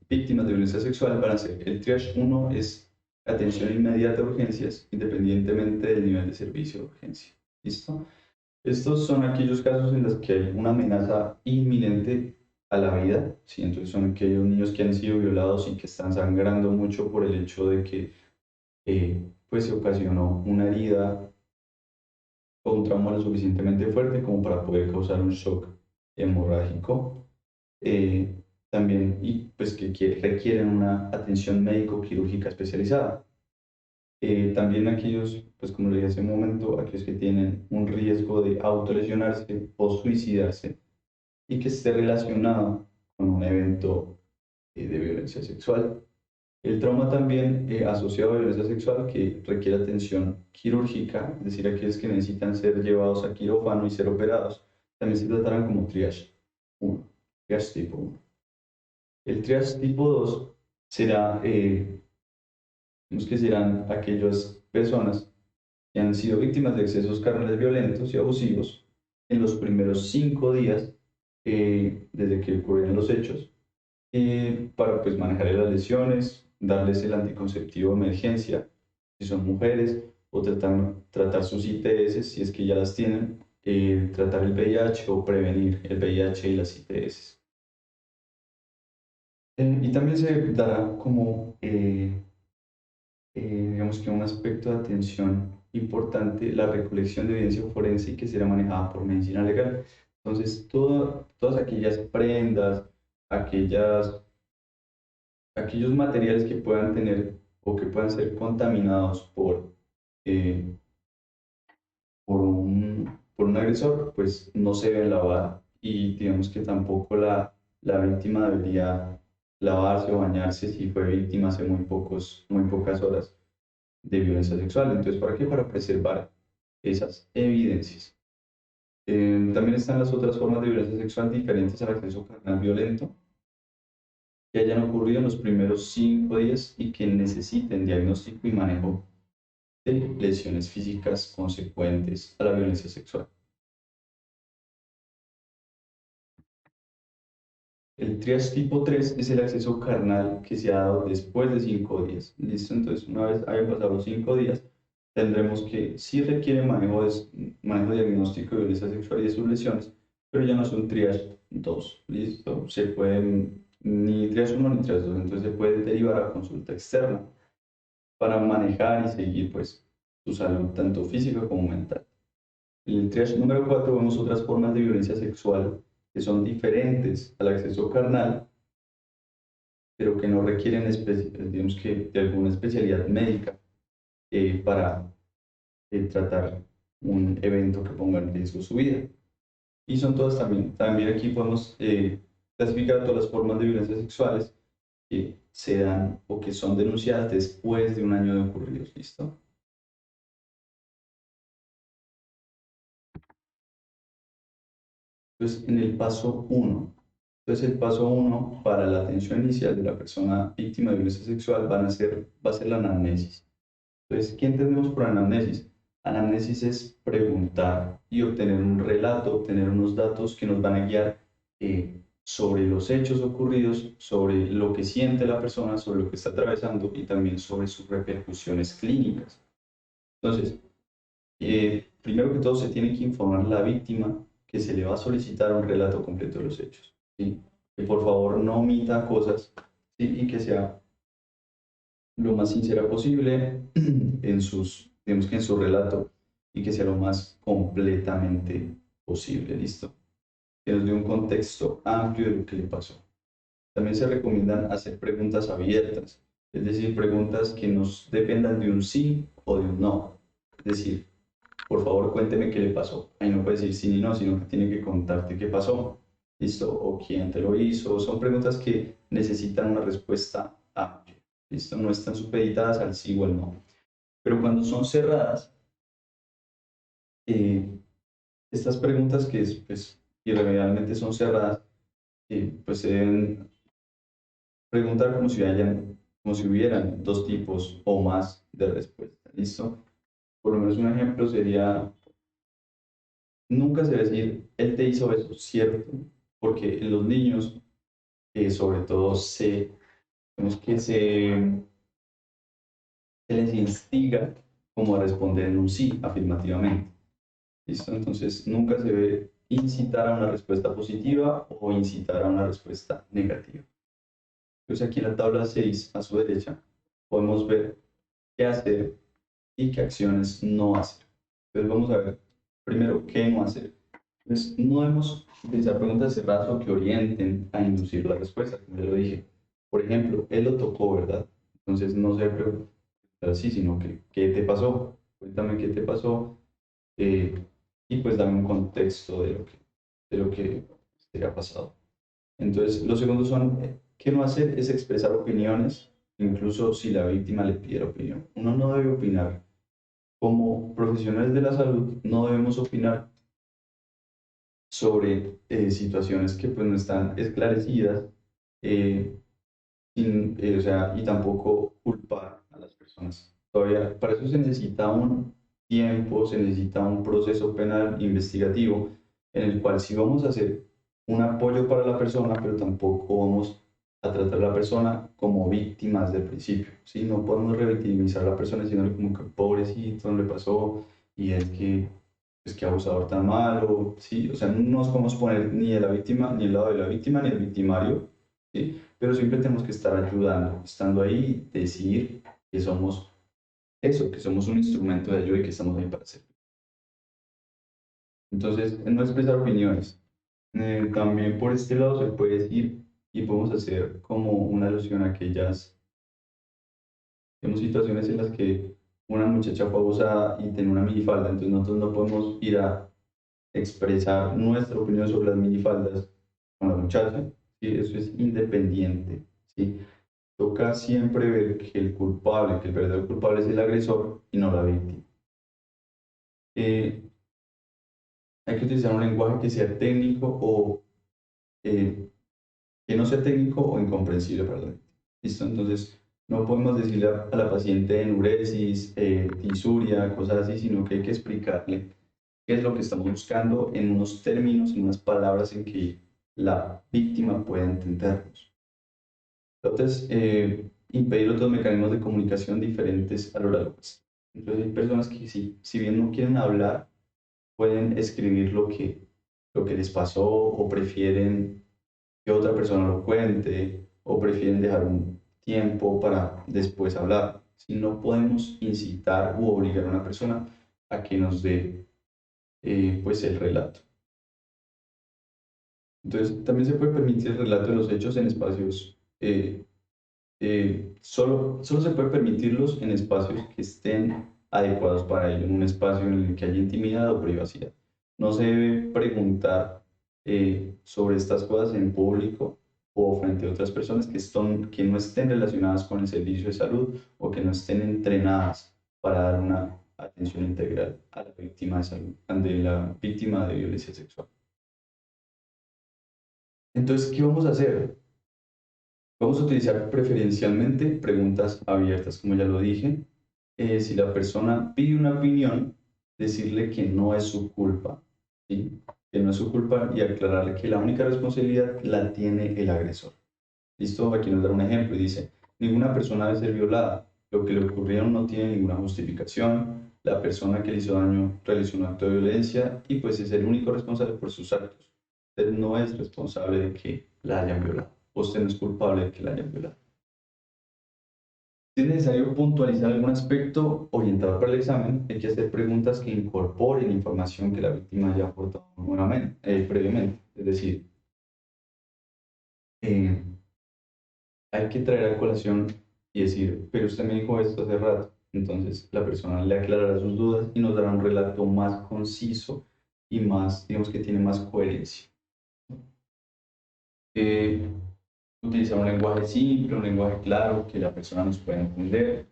víctimas de violencia sexual van a ser: el triage 1 es atención inmediata a urgencias, independientemente del nivel de servicio de urgencia. ¿Listo? Estos son aquellos casos en los que hay una amenaza inminente a la vida, ¿sí? Entonces son aquellos niños que han sido violados y que están sangrando mucho por el hecho de que pues se ocasionó una herida o un trauma lo suficientemente fuerte como para poder causar un shock hemorrágico. Eh, También, y pues que requieren una atención médico-quirúrgica especializada. También aquellos, pues como le dije hace un momento, aquellos que tienen un riesgo de autolesionarse o suicidarse y que esté relacionado con un evento de violencia sexual. El trauma también asociado a violencia sexual que requiere atención quirúrgica, es decir, aquellos que necesitan ser llevados a quirófano y ser operados, también se tratarán como triage 1, triage tipo 1. El triage tipo 2 será, digamos que serán aquellas personas que han sido víctimas de excesos carnales violentos y abusivos en los primeros 5 días desde que ocurrieron los hechos, para pues manejar las lesiones, darles el anticonceptivo de emergencia si son mujeres, o tratar sus ITS si es que ya las tienen, tratar el VIH o prevenir el VIH y las ITS. Y también se dará como, digamos que un aspecto de atención importante, la recolección de evidencia forense que será manejada por medicina legal. Entonces, todas aquellas prendas, aquellos materiales que puedan tener o que puedan ser contaminados eh, por un agresor, pues no se deben lavar, y digamos que tampoco la víctima debería lavarse o bañarse si fue víctima hace muy pocas horas de violencia sexual. Entonces, ¿para qué? Para preservar esas evidencias. También están las otras formas de violencia sexual diferentes al acceso carnal violento, que hayan ocurrido en los primeros 5 días y que necesiten diagnóstico y manejo de lesiones físicas consecuentes a la violencia sexual. El triage tipo 3 es el acceso carnal que se ha dado después de 5 días. ¿Listo? Entonces, una vez hayan pasado los 5 días, tendremos que sí requiere manejo diagnóstico de violencia sexual y de sus lesiones, pero ya no son triage 2. ¿Listo? Se pueden ni triage 1 ni triage 2, entonces se puede derivar a consulta externa para manejar y seguir pues su salud tanto física como mental. En el triage número 4 vemos otras formas de violencia sexual que son diferentes al acceso carnal, pero que no requieren digamos que de alguna especialidad médica para tratar un evento que ponga en riesgo su vida. Y son todas también aquí podemos clasificar todas las formas de violencia sexuales que se dan o que son denunciadas después de un año de ocurridos. ¿Listo? Entonces, en el paso 1, entonces el paso 1 para la atención inicial de la persona víctima de violencia sexual va a ser la anamnesis. Entonces, ¿qué entendemos por anamnesis? Anamnesis es preguntar y obtener un relato, obtener unos datos que nos van a guiar sobre los hechos ocurridos, sobre lo que siente la persona, sobre lo que está atravesando y también sobre sus repercusiones clínicas. Entonces, primero que todo se tiene que informar a la víctima que se le va a solicitar un relato completo de los hechos, ¿sí? Que por favor no omita cosas, ¿sí? Y que sea lo más sincera posible digamos que en su relato, y que sea lo más completamente posible. ¿Listo? que nos dé un contexto amplio de lo que le pasó. También se recomiendan hacer preguntas abiertas, es decir, preguntas que nos dependan de un sí o de un no. Es decir, por favor cuénteme qué le pasó. Ahí no puede decir sí ni no, sino que tiene que contarte qué pasó. ¿Listo? O quién te lo hizo. Son preguntas que necesitan una respuesta amplia. ¿Listo? No están supeditadas al sí o al no. Pero cuando son cerradas, eh, estas preguntas que pues, irremediablemente son cerradas, pues se deben preguntar como si hubieran dos tipos o más de respuesta. ¿Listo? Por lo menos un ejemplo sería, nunca se debe decir, él te hizo eso, ¿cierto? Porque en los niños, sobre todo, vemos que se les instiga como a responder en un sí, afirmativamente. ¿Listo? Entonces, nunca se debe incitar a una respuesta positiva o incitar a una respuesta negativa. Entonces, aquí en la tabla 6, a su derecha, podemos ver qué hacer y qué acciones no hacer. Entonces, vamos a ver primero qué no hacer. Entonces, no debemos utilizar preguntas cerradas o que orienten a inducir la respuesta, como ya lo dije. Por ejemplo, él lo tocó, ¿verdad? Entonces, no se debe preguntar así, sino que, ¿qué te pasó? Cuéntame qué te pasó, eh, y pues dame un contexto de lo que te ha pasado. Entonces, los segundos son, ¿qué no hacer? Es expresar opiniones, incluso si la víctima le pide la opinión. Uno no debe opinar. Como profesionales de la salud, no debemos opinar sobre situaciones que pues no están esclarecidas, eh, o sea, y tampoco culpar a las personas. Todavía, para eso se necesita un tiempo, se necesita un proceso penal investigativo en el cual sí vamos a hacer un apoyo para la persona, pero tampoco vamos a tratar a la persona como víctima desde el principio. ¿Sí? No podemos revictimizar a la persona diciéndole como que pobrecito, no le pasó, y es que abusador tan malo, ¿sí? O sea, no nos podemos poner ni de la víctima, ni el lado de la víctima, ni el victimario, ¿sí? Pero siempre tenemos que estar ayudando, estando ahí, decir que somos eso, que somos un instrumento de ayuda y que estamos ahí para servir. Entonces, no expresar opiniones. También por este lado se puede decir y podemos hacer como una alusión a aquellas situaciones en las que una muchacha fue abusada y tenía una minifalda, entonces nosotros no podemos ir a expresar nuestra opinión sobre las minifaldas con la muchacha, ¿sí? Eso es independiente, ¿sí? Toca siempre ver que el culpable, que el verdadero culpable es el agresor y no la víctima. Eh, Hay que utilizar un lenguaje que sea técnico o eh, que no sea técnico o incomprensible para la víctima. ¿Listo? Entonces, no podemos decirle a la paciente enuresis, tisuria, cosas así, sino que hay que explicarle qué es lo que estamos buscando en unos términos, en unas palabras en que la víctima pueda entendernos. Entonces, impedir otros mecanismos de comunicación diferentes a lo largo. Entonces, hay personas que si bien no quieren hablar, pueden escribir lo que les pasó o prefieren que otra persona lo cuente o prefieren dejar un tiempo para después hablar. Si no podemos incitar u obligar a una persona a que nos dé pues el relato. Entonces, también se puede permitir el relato de los hechos en espacios solo se puede permitirlos en espacios que estén adecuados para ello, en un espacio en el que haya intimidad o privacidad. No se debe preguntar sobre estas cosas en público o frente a otras personas que no estén relacionadas con el servicio de salud o que no estén entrenadas para dar una atención integral a la víctima de salud, de la víctima de violencia sexual. Entonces, ¿qué vamos a hacer? Vamos a utilizar preferencialmente preguntas abiertas, como ya lo dije. Si la persona pide una opinión, decirle que no es su culpa, ¿sí? Que no es su culpa y aclararle que la única responsabilidad la tiene el agresor. ¿Listo? Aquí nos da un ejemplo y dice, ninguna persona debe ser violada. Lo que le ocurrió no tiene ninguna justificación. La persona que le hizo daño realizó un acto de violencia y pues es el único responsable por sus actos. Usted no es responsable de que la hayan violado. Usted no es culpable de que la hayan violado. Si es necesario puntualizar algún aspecto orientado para el examen, hay que hacer preguntas que incorporen información que la víctima haya aportado previamente. Es decir, eh, hay que traer a colación y decir, pero usted me dijo esto hace rato. Entonces la persona le aclarará sus dudas y nos dará un relato más conciso y más, digamos que tiene más coherencia. Eh, Utilizar un lenguaje simple, un lenguaje claro que la persona nos pueda entender,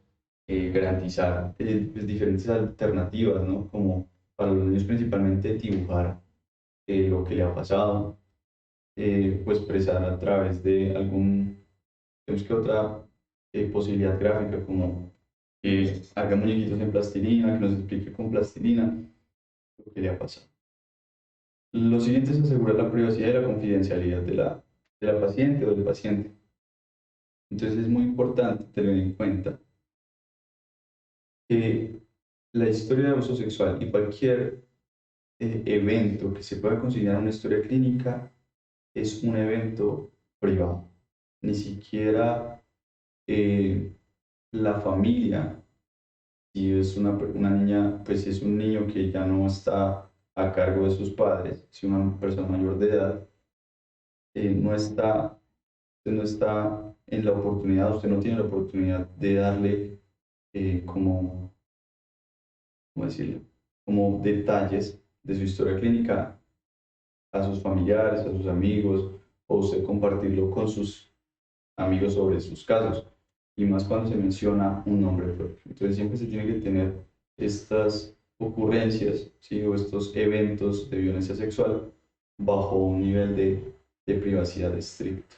garantizar pues, diferentes alternativas, ¿no? Como para los niños principalmente dibujar lo que le ha pasado, o expresar a través de digamos que otra posibilidad gráfica, como que haga muñequitos en plastilina, que nos explique con plastilina lo que le ha pasado. Lo siguiente es asegurar la privacidad y la confidencialidad de la paciente o del paciente. Entonces es muy importante tener en cuenta que la historia de abuso sexual y cualquier evento que se pueda considerar una historia clínica es un evento privado. Ni siquiera la familia, si es una niña, pues si es un niño que ya no está a cargo de sus padres, si una persona mayor de edad, no está, usted no está en la oportunidad, usted no tiene la oportunidad de darle como, ¿cómo decirlo? Como detalles de su historia clínica a sus familiares, a sus amigos, o usted compartirlo con sus amigos sobre sus casos, y más cuando se menciona un nombre propio. Entonces siempre se tiene que tener estas ocurrencias, ¿sí? O estos eventos de violencia sexual bajo un nivel de privacidad estricto.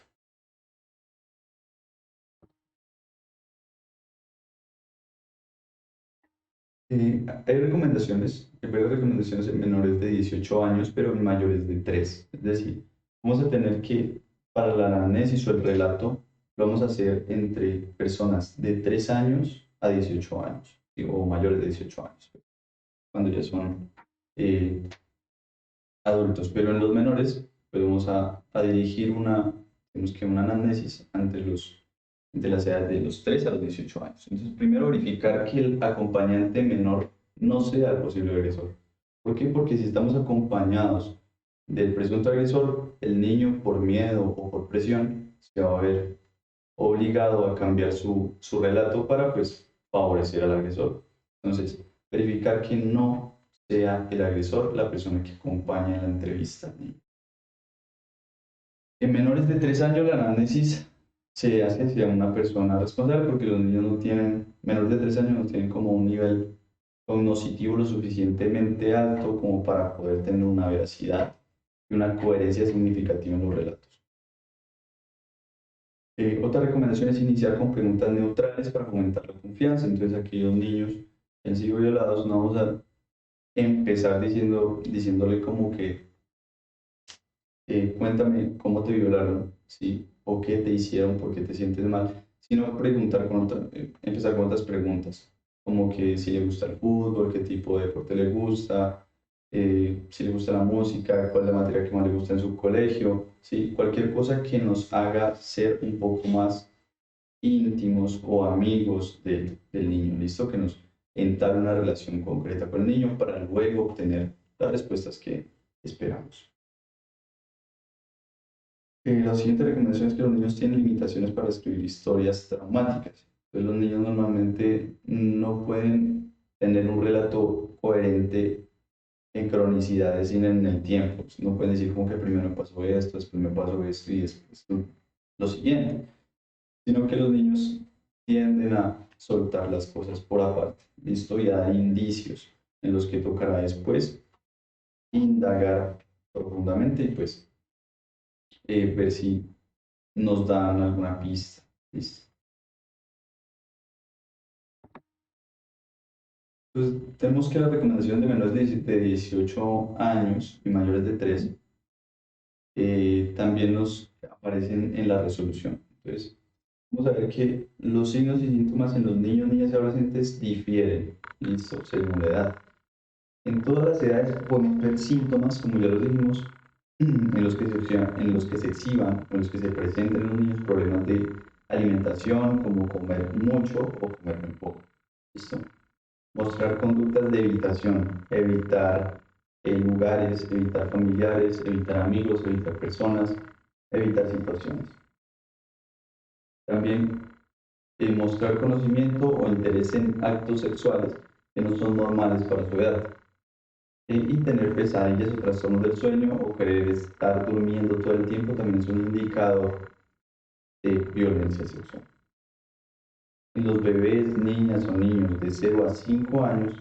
Hay varias recomendaciones en menores de 18 años, pero en mayores de 3. Es decir, vamos a tener que, para la anamnesis o el relato, lo vamos a hacer entre personas de 3 años a 18 años, ¿sí? O mayores de 18 años, cuando ya son eh, adultos. Pero en los menores, pues vamos a dirigir digamos que una anamnesis entre las edades de los 3 a los 18 años. Entonces, primero verificar que el acompañante menor no sea el posible agresor. ¿Por qué? Porque si estamos acompañados del presunto agresor, el niño por miedo o por presión se va a ver obligado a cambiar su relato para pues favorecer al agresor. Entonces, verificar que no sea el agresor la persona que acompaña en la entrevista. En menores de 3 años la análisis se hace hacia una persona responsable porque los niños no tienen, menores de 3 años no tienen como un nivel cognitivo lo suficientemente alto como para poder tener una veracidad y una coherencia significativa en los relatos. Otra recomendación es iniciar con preguntas neutrales para fomentar la confianza. Entonces, aquellos niños que han sido violados, no vamos a empezar diciéndole como que cuéntame cómo te violaron, ¿sí? O qué te hicieron, por qué te sientes mal, sino empezar con otras preguntas, como que si le gusta el fútbol, qué tipo de deporte le gusta, si le gusta la música, cuál es la materia que más le gusta en su colegio, ¿sí? Cualquier cosa que nos haga ser un poco más íntimos o amigos del niño, ¿listo? Que nos entable una relación concreta con el niño para luego obtener las respuestas que esperamos. La siguiente recomendación es que los niños tienen limitaciones para escribir historias traumáticas. Entonces, los niños normalmente no pueden tener un relato coherente en cronicidades y en el tiempo. No pueden decir como que primero me pasó esto, después me pasó esto y después lo siguiente, sino que los niños tienden a soltar las cosas por aparte, ¿listo? Y a dar indicios en los que tocará después indagar profundamente y pues ver si nos dan alguna pista. ¿Listo? Entonces, tenemos que la recomendación de menores de 18 años y mayores de 13 también nos aparecen en la resolución. Entonces, vamos a ver que los signos y síntomas en los niños, niñas y adolescentes difieren, listo, según la edad. En todas las edades podemos ver síntomas, como ya lo dijimos, en los que se exhiban, en los que se presenten en los niños problemas de alimentación, como comer mucho o comer muy poco. ¿Listo? Mostrar conductas de evitación, evitar lugares, evitar familiares, evitar amigos, evitar personas, evitar situaciones. También mostrar conocimiento o interés en actos sexuales que no son normales para su edad. Y tener pesadillas o trastornos del sueño o querer estar durmiendo todo el tiempo también es un indicador de violencia sexual. En los bebés, niñas o niños de 0 a 5 años,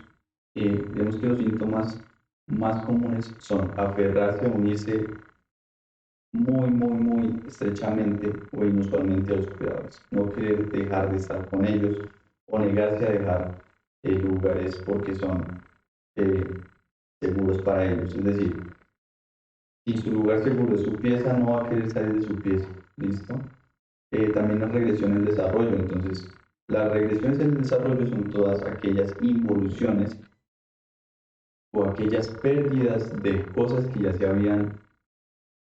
vemos que los síntomas más comunes son aferrarse a unirse muy estrechamente o inusualmente a los cuidadores, no querer dejar de estar con ellos o negarse a dejar lugares porque son eh, seguros para ellos. Es decir, si su lugar seguro es su pieza, no va a querer salir de su pieza. ¿Listo? También la regresión en el desarrollo. Entonces, las regresiones en el desarrollo son todas aquellas involuciones o aquellas pérdidas de cosas que ya se habían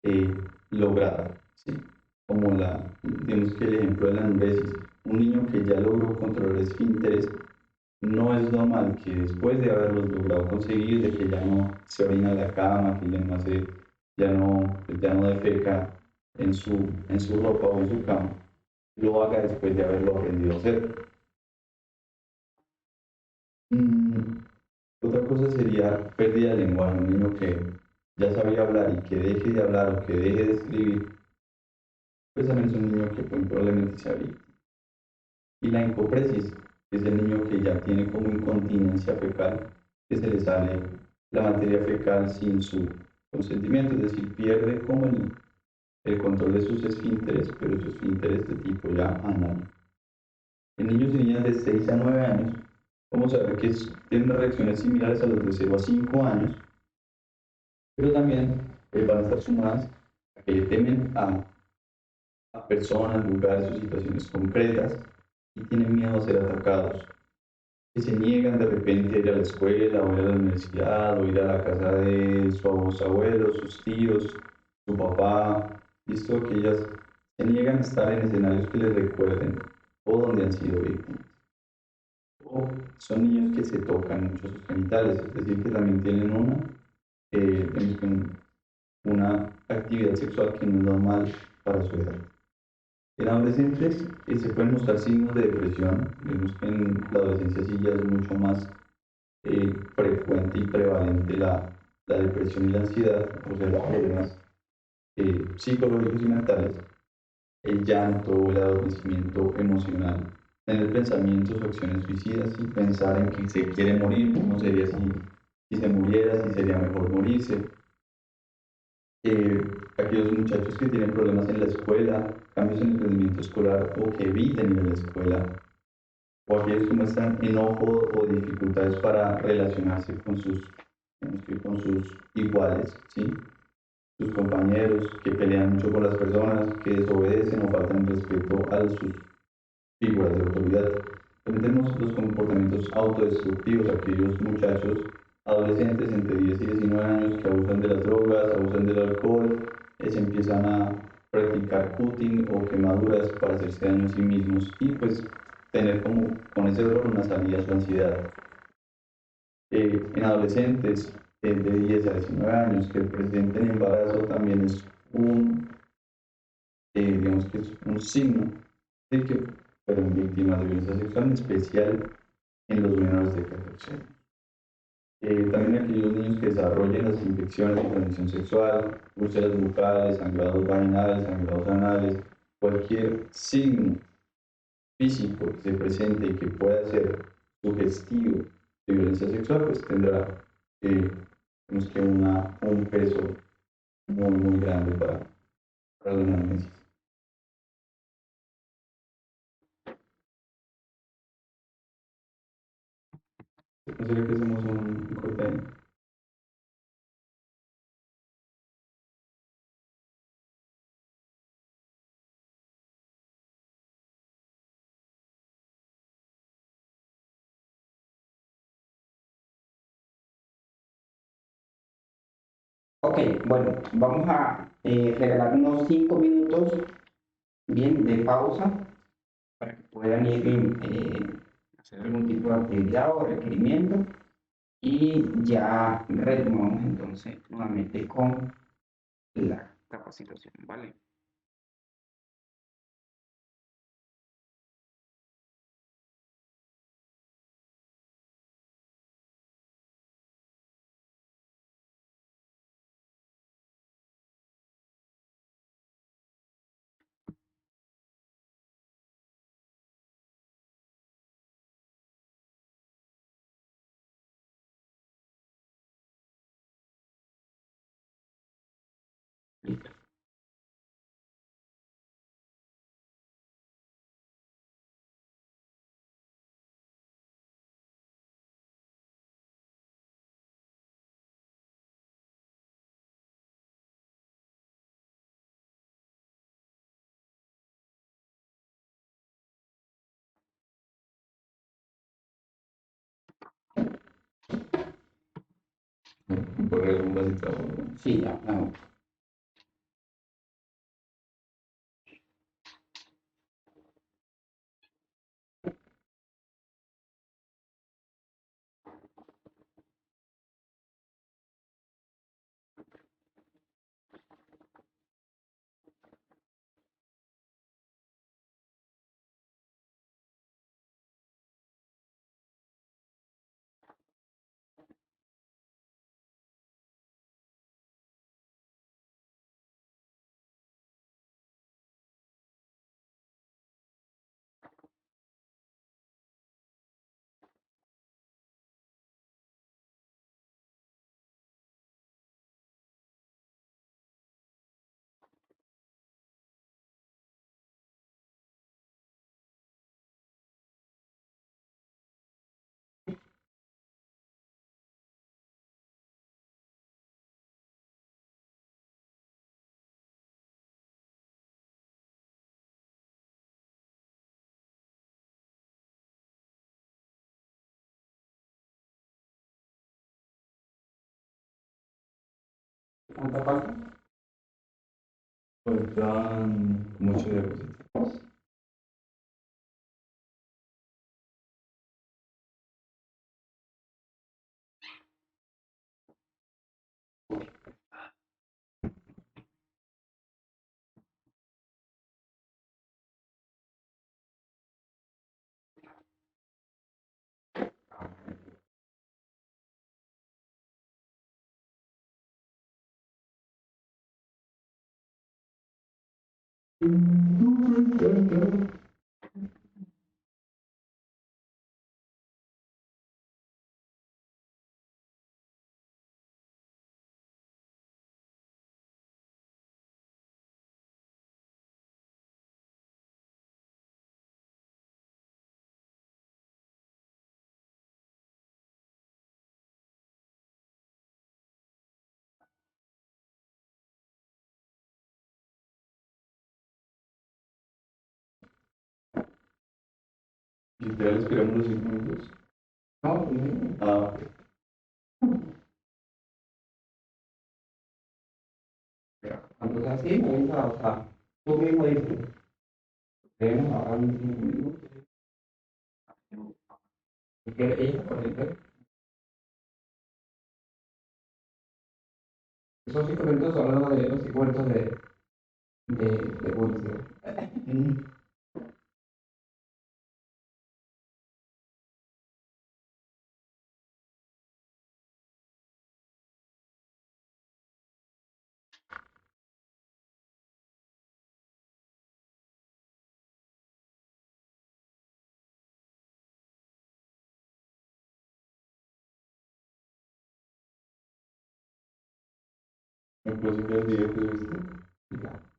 eh, logrado, ¿sí? Como digamos que el ejemplo de la anuresis, un niño que ya logró controlar esfínteres, no es normal que después de haberlos logrado conseguir, de que ya no se orina en la cama, que ya no hace, ya no defeca en su ropa o en su cama, lo haga después de haberlo aprendido a hacer. Mm, Otra cosa sería pérdida de lenguaje, un niño que ya sabía hablar y que deje de hablar o que deje de escribir, pues también es un niño que pues, probablemente se había. Y la encopresis, que es el niño que ya tiene como incontinencia fecal, que se le sale la materia fecal sin su consentimiento, es decir, pierde como el control de sus esfínteres, pero sus esfínteres de tipo ya anal. En niños y niñas de 6 a 9 años, vamos a ver que tienen unas reacciones similares a los de 0 a 5 años, pero también van a estar sumadas a que le temen a personas, lugares o situaciones concretas y tienen miedo a ser atacados, que se niegan de repente a ir a la escuela o ir a la universidad o ir a la casa de sus abuelos, sus tíos, su papá, visto que ellas se niegan a estar en escenarios que les recuerden o donde han sido víctimas. O son niños que se tocan mucho sus genitales, es decir, que también tienen una actividad sexual que no es normal para su edad. En adolescentes se pueden mostrar signos de depresión. Vemos que en la adolescencia sí ya es mucho más frecuente y prevalente la depresión y la ansiedad, o sea, los problemas psicológicos y mentales, el llanto, el adormecimiento emocional, tener pensamientos o acciones suicidas y pensar en que se quiere morir, cómo sería si se muriera, si sería mejor morirse, aquellos muchachos que tienen problemas en la escuela, cambios en el rendimiento escolar o que eviten ir a la escuela, o aquellos que muestran enojo o dificultades para relacionarse con sus iguales, ¿sí? Sus compañeros, que pelean mucho con las personas, que desobedecen o faltan respeto a sus figuras de autoridad. También tenemos los comportamientos autodestructivos, aquellos muchachos adolescentes entre 10 y 19 años que abusan de las drogas, abusan del alcohol, se empiezan a practicar cutting o quemaduras para hacerse daño a sí mismos y pues tener como con ese dolor una salida a su ansiedad. En adolescentes de 10 a 19 años que presenten embarazo también es digamos que es un signo de que fueron víctimas de violencia sexual, en especial en los menores de 14 años. También aquellos niños que desarrollen las infecciones de transmisión sexual, úlceras bucales, sangrados vaginales, sangrados anales, cualquier signo físico que se presente y que pueda ser sugestivo de violencia sexual, pues tendrá digamos que un peso muy grande para la anamnesis. Considero que hacemos un corte ahí. Ok, bueno, vamos a regalar unos 5 minutos bien de pausa para que puedan ir hacer algún tipo de actividad o requerimiento Y ya retomamos entonces nuevamente con la capacitación, ¿vale? Listo. Por algún vasito. Sí, ya, ya. ¿Cuánta falta? Faltan como 8 diapositivas. Literal, esperamos los 5 minutos. No, Ah, ok. pero cuando sea así, me entra, o sea, tú mismo dices, debemos hablar en 5 minutos. Y que ella, por ejemplo, esos 5 minutos son los de los 5 minutos de publicidad. ¿Me puedes enviar el video que subiste? Ya.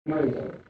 Ahorita.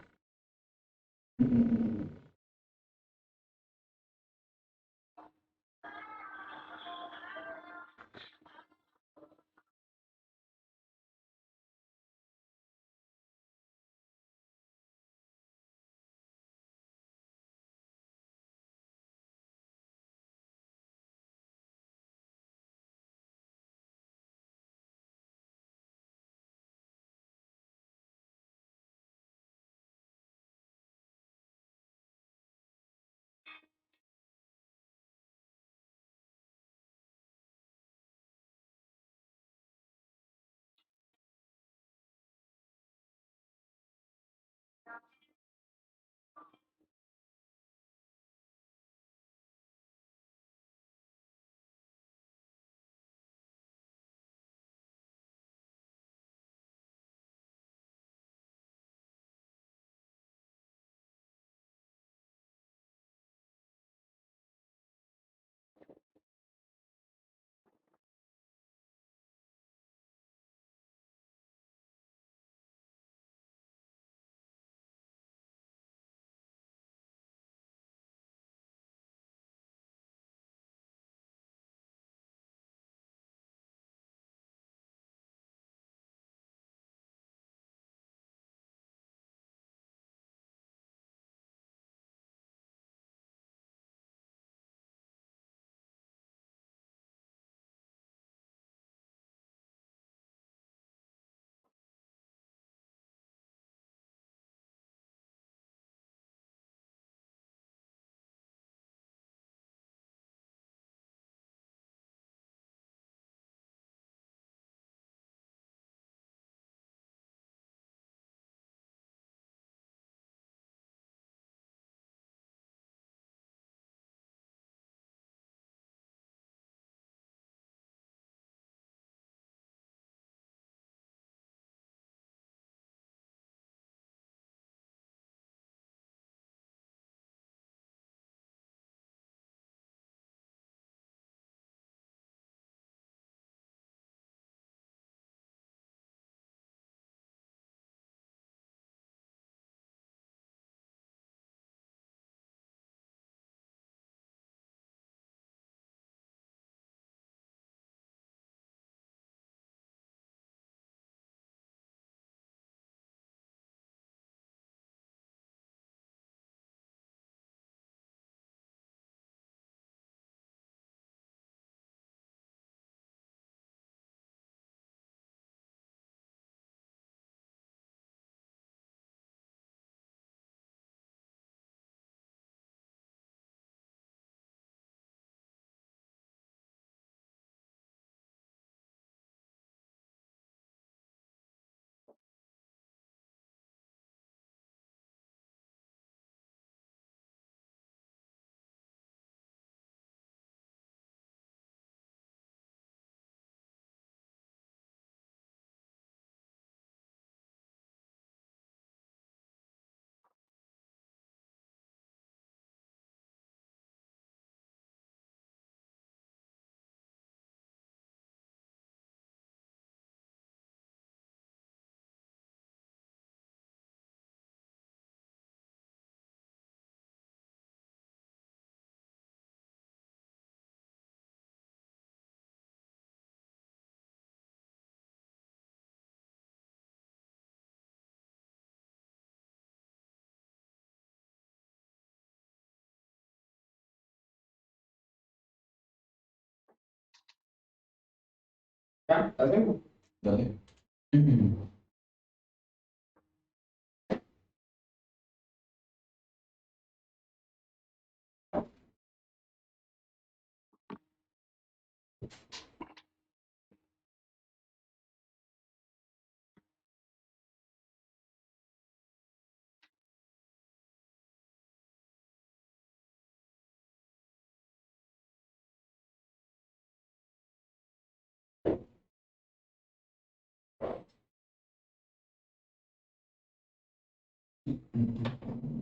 ¿Ya? ¿Hacemos? Dale.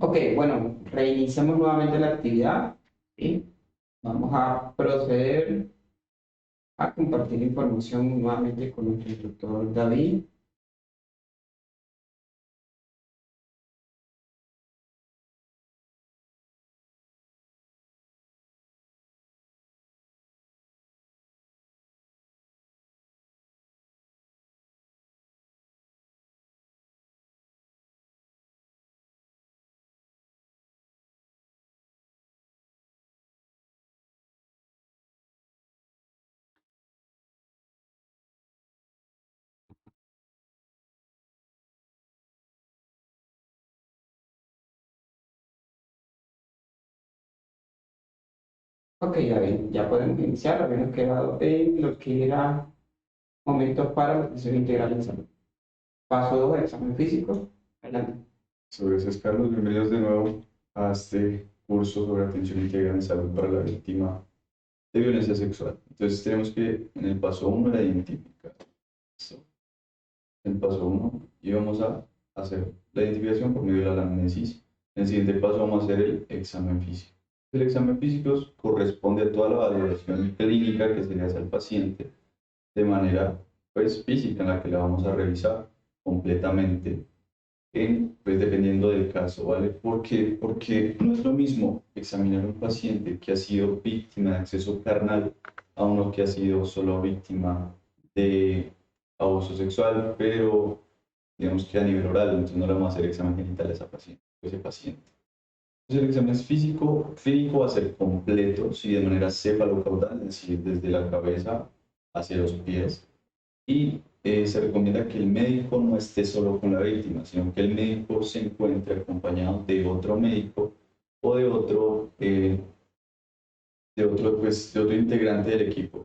Ok, bueno, reiniciamos nuevamente la actividad. ¿Sí? Vamos a proceder a compartir información nuevamente con nuestro instructor David. Ok, David, ya podemos iniciar. Habíamos quedado en lo que era momentos para la atención integral en salud. Paso 2, examen físico. Adelante. Sobre eso, Carlos, bienvenidos de nuevo a este curso sobre atención integral en salud para la víctima de violencia sexual. Entonces tenemos que en el paso uno la identificar. ¿Listo? En el paso uno y vamos a hacer la identificación por medio de la anamnesis. En el siguiente paso vamos a hacer el examen físico. El examen físico corresponde a toda la valoración clínica que se le hace al paciente de manera pues, física en la que la vamos a revisar completamente pues dependiendo del caso, ¿vale? ¿Por qué? Porque no es lo mismo examinar a un paciente que ha sido víctima de acceso carnal a uno que ha sido solo víctima de abuso sexual, pero digamos que a nivel oral, entonces no le vamos a hacer examen genital a ese paciente. Entonces el examen físico, clínico va a ser completo, sí, de manera cefalocaudal, es decir, desde la cabeza hacia los pies, y se recomienda que el médico no esté solo con la víctima, sino que el médico se encuentre acompañado de otro médico o de otro integrante del equipo.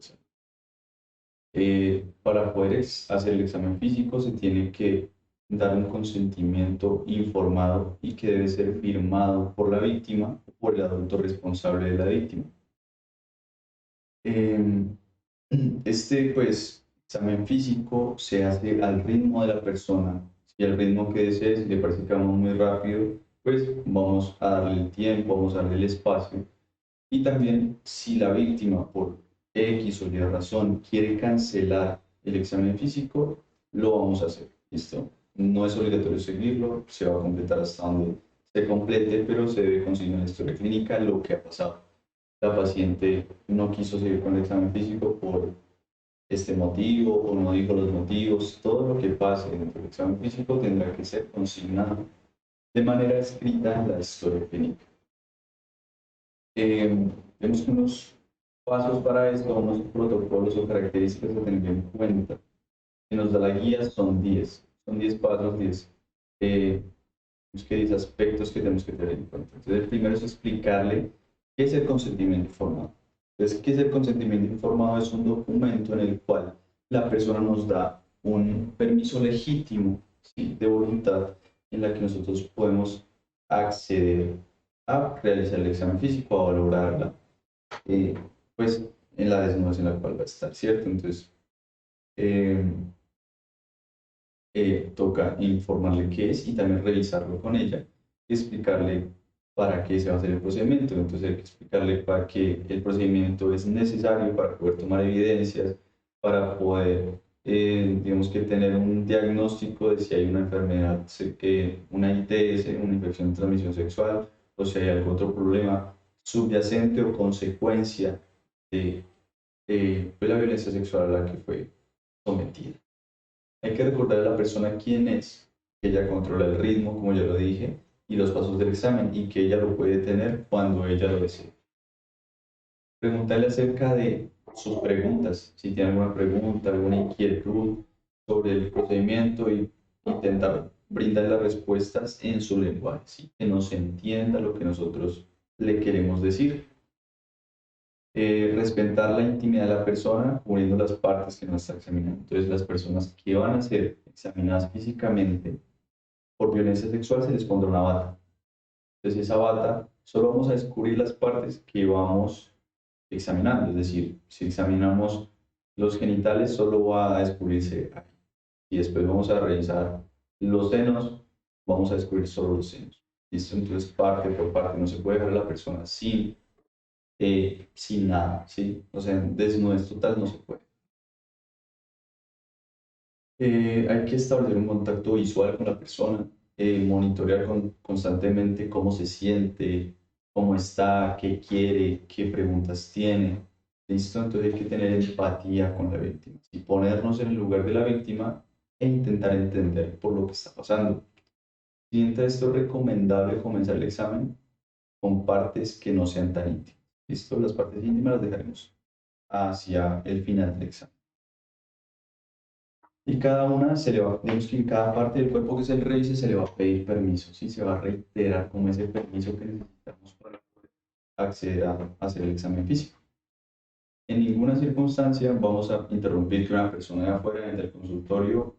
Para poder hacer el examen físico se tiene que dar un consentimiento informado y que debe ser firmado por la víctima o por el adulto responsable de la víctima. Em, pues, examen físico se hace al ritmo de la persona. Si el ritmo que desees, si le parece que vamos muy rápido, pues vamos a darle el tiempo, vamos a darle el espacio. Y también, si la víctima, por X o Y razón, quiere cancelar el examen físico, lo vamos a hacer. ¿Listo? No es obligatorio seguirlo, se va a completar hasta donde se complete, pero se debe consignar en la historia clínica lo que ha pasado. La paciente no quiso seguir con el examen físico por este motivo o no dijo los motivos, todo lo que pase dentro del examen físico tendrá que ser consignado de manera escrita en la historia clínica. Tenemos unos pasos para esto, unos protocolos o características a tener en cuenta. Que nos da la guía son 10 pasos, 10 aspectos que tenemos que tener en cuenta. Entonces, el primero es explicarle qué es el consentimiento informado. Entonces, ¿qué es el consentimiento informado? Es un documento en el cual la persona nos da un permiso legítimo, ¿sí?, de voluntad en la que nosotros podemos acceder a realizar el examen físico, a valorarla, eh, pues en la desnudez en la cual va a estar, ¿cierto? Entonces, eh, toca informarle qué es y también revisarlo con ella y explicarle para qué se va a hacer el procedimiento. Entonces hay que explicarle para qué el procedimiento es necesario para poder tomar evidencias, para poder, digamos que tener un diagnóstico de si hay una enfermedad, una ITS, una infección de transmisión sexual, o si hay algún otro problema subyacente o consecuencia de pues, la violencia sexual a la que fue sometida. Hay que recordar a la persona quién es, que ella controla el ritmo, como ya lo dije, y los pasos del examen, y que ella lo puede tener cuando ella lo desee. Preguntarle acerca de sus preguntas, si tiene alguna pregunta, alguna inquietud sobre el procedimiento y intentar brindar las respuestas en su lenguaje, ¿sí?, que nos entienda lo que nosotros le queremos decir. Respetar la intimidad de la persona, cubriendo las partes que no está examinando. Entonces, las personas que van a ser examinadas físicamente por violencia sexual se les pondrá una bata. Entonces, esa bata solo vamos a descubrir las partes que vamos examinando. Es decir, si examinamos los genitales, solo va a descubrirse ahí. Y después vamos a revisar los senos, vamos a descubrir solo los senos. ¿Listo? Entonces, parte por parte, no se puede dejar a la persona sin nada, ¿sí? O sea, desnudez total no se puede. Hay que establecer un contacto visual con la persona, monitorear constantemente cómo se siente, cómo está, qué quiere, qué preguntas tiene. ¿Listo? Entonces hay que tener empatía con la víctima y ponernos en el lugar de la víctima e intentar entender por lo que está pasando. Mientras esto es recomendable comenzar el examen con partes que no sean tan íntimas. ¿Listo? Las partes íntimas las dejaremos hacia el final del examen. Y cada una se le va, digamos que en cada parte del cuerpo que se le revise se le va a pedir permiso, ¿sí? Se va a reiterar como ese permiso que necesitamos para poder acceder a hacer el examen físico. En ninguna circunstancia vamos a interrumpir que una persona de afuera entre el consultorio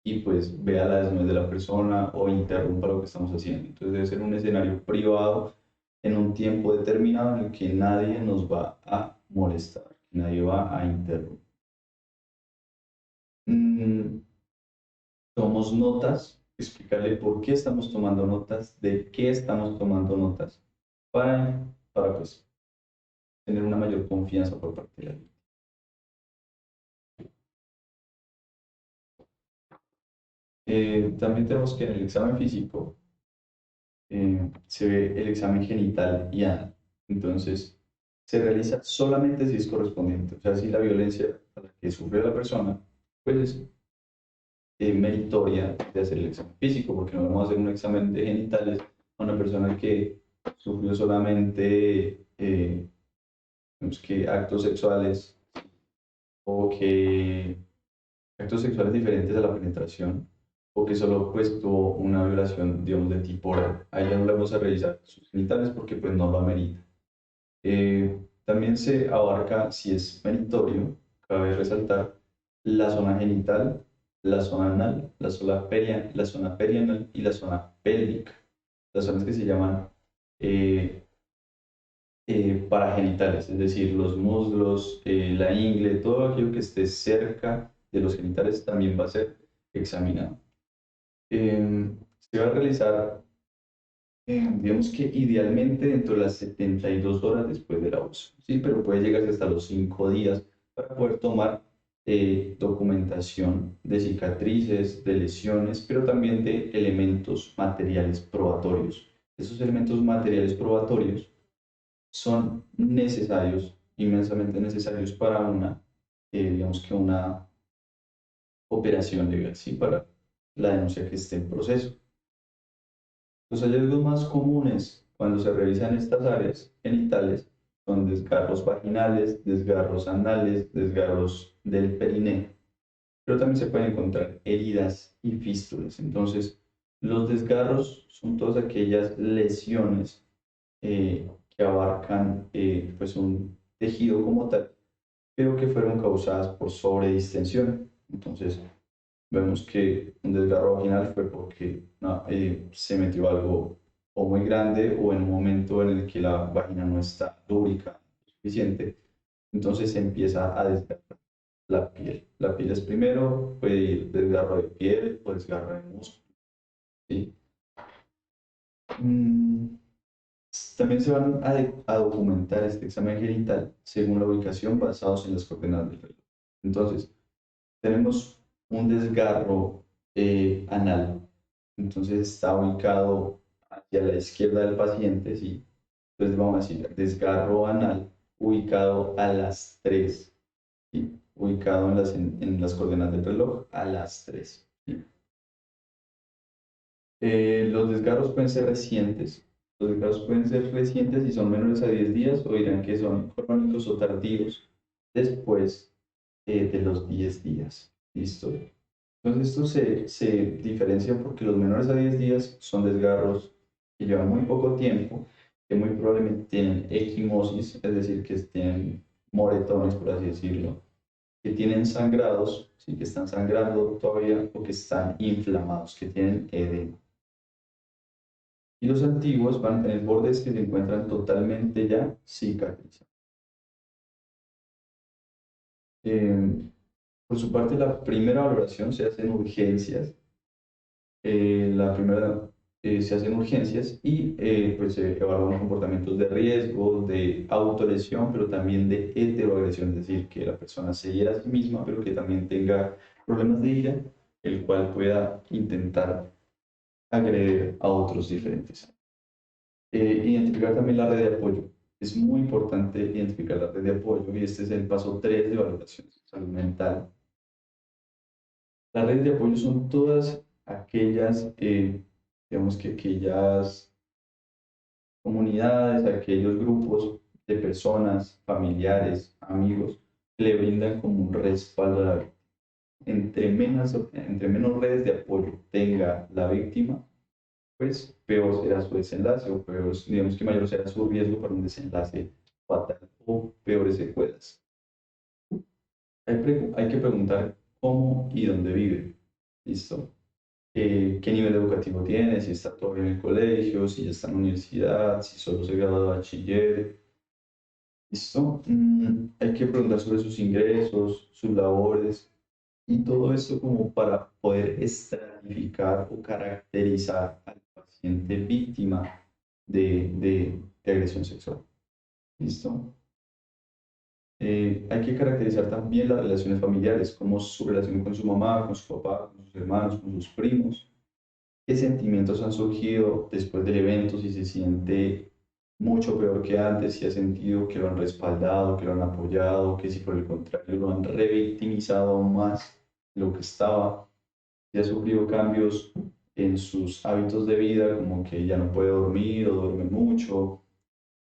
y pues vea la desnudez de la persona o interrumpa lo que estamos haciendo. Entonces debe ser un escenario privado en un tiempo determinado en el que nadie nos va a molestar, que nadie va a interrumpir. Tomamos notas, explicarle por qué estamos tomando notas, de qué estamos tomando notas, para pues tener una mayor confianza por parte de la gente. También tenemos que en el examen físico se ve el examen genital y anal. Entonces, se realiza solamente si es correspondiente. O sea, si la violencia a la que sufrió la persona, pues es meritoria de hacer el examen físico, porque no vamos a hacer un examen de genitales a una persona que sufrió solamente digamos que actos sexuales o que actos sexuales diferentes a la penetración o que solo pues tuvo una violación, digamos, de tipo oral. Ahí ya no le vamos a revisar sus genitales porque pues no lo amerita. También se abarca, si es meritorio, cabe resaltar, la zona genital, la zona anal, la zona perianal y la zona pélvica. Las zonas que se llaman eh, paragenitales, es decir, los muslos, la ingle, todo aquello que esté cerca de los genitales también va a ser examinado. Se va a realizar, digamos que idealmente dentro de las 72 horas después del abuso, ¿sí? Pero puede llegarse hasta los 5 días para poder tomar documentación de cicatrices, de lesiones, pero también de elementos materiales probatorios. Esos elementos materiales probatorios son necesarios, inmensamente necesarios para una, digamos que una operación legal, ¿sí? Para la denuncia que esté en proceso. Los hallazgos más comunes cuando se revisan estas áreas genitales son desgarros vaginales, desgarros anales, desgarros del perineo, pero también se pueden encontrar heridas y fístulas. Entonces, los desgarros son todas aquellas lesiones que abarcan pues un tejido como tal, pero que fueron causadas por sobredistensión. Entonces, vemos que un desgarro vaginal fue porque no, se metió algo o muy grande o en un momento en el que la vagina no está lubricada suficiente, entonces se empieza a desgarrar la piel. La piel es primero, puede ir desgarro de piel o desgarro de músculo. ¿Sí? Mm, También se van a documentar este examen genital según la ubicación basados en las coordenadas del reloj. Entonces, tenemos un desgarro anal. Entonces está ubicado hacia la izquierda del paciente, ¿sí? Entonces vamos a decir, desgarro anal ubicado a las 3, ¿sí? Ubicado en las coordenadas del reloj a las 3. ¿Sí? Los desgarros pueden ser recientes. Los desgarros pueden ser recientes y son menores a 10 días o dirán que son crónicos o tardíos después de los 10 días. ¿Listo? Entonces esto se diferencia porque los menores a 10 días son desgarros que llevan muy poco tiempo, que muy probablemente tienen equimosis, es decir, que tienen moretones, por así decirlo, que tienen sangrados, sí, que están sangrando todavía o que están inflamados, que tienen edema. Y los antiguos van a tener bordes que se encuentran totalmente ya cicatrizados. Por su parte, la primera valoración se hace en urgencias. La primera se hacen urgencias y pues se evalúan comportamientos de riesgo, de autolesión, pero también de heteroagresión, es decir, que la persona se hiera a sí misma, pero que también tenga problemas de ira, el cual pueda intentar agredir a otros diferentes. Identificar también la red de apoyo. Es muy importante identificar la red de apoyo y este es el paso 3 de valoración de salud mental. Las redes de apoyo son todas aquellas, digamos que aquellas comunidades, aquellos grupos de personas, familiares, amigos, que le brindan como un respaldo a la víctima. Entre menos redes de apoyo tenga la víctima, pues peor será su desenlace o peor, digamos que mayor será su riesgo para un desenlace fatal o peores secuelas. Hay que preguntar cómo y dónde vive. ¿Listo? Qué nivel educativo tiene, si está todavía en el colegio, si ya está en la universidad, si solo se graduó de bachiller. ¿Listo? Hay que preguntar sobre sus ingresos, sus labores y todo esto como para poder estratificar o caracterizar al paciente víctima de agresión sexual. ¿Listo? Hay que caracterizar también las relaciones familiares, como su relación con su mamá, con su papá, con sus hermanos, con sus primos, qué sentimientos han surgido después del evento, si se siente mucho peor que antes, si ha sentido que lo han respaldado, que lo han apoyado, que si por el contrario lo han revictimizado aún más de lo que estaba, si ha sufrido cambios en sus hábitos de vida, como que ya no puede dormir o duerme mucho,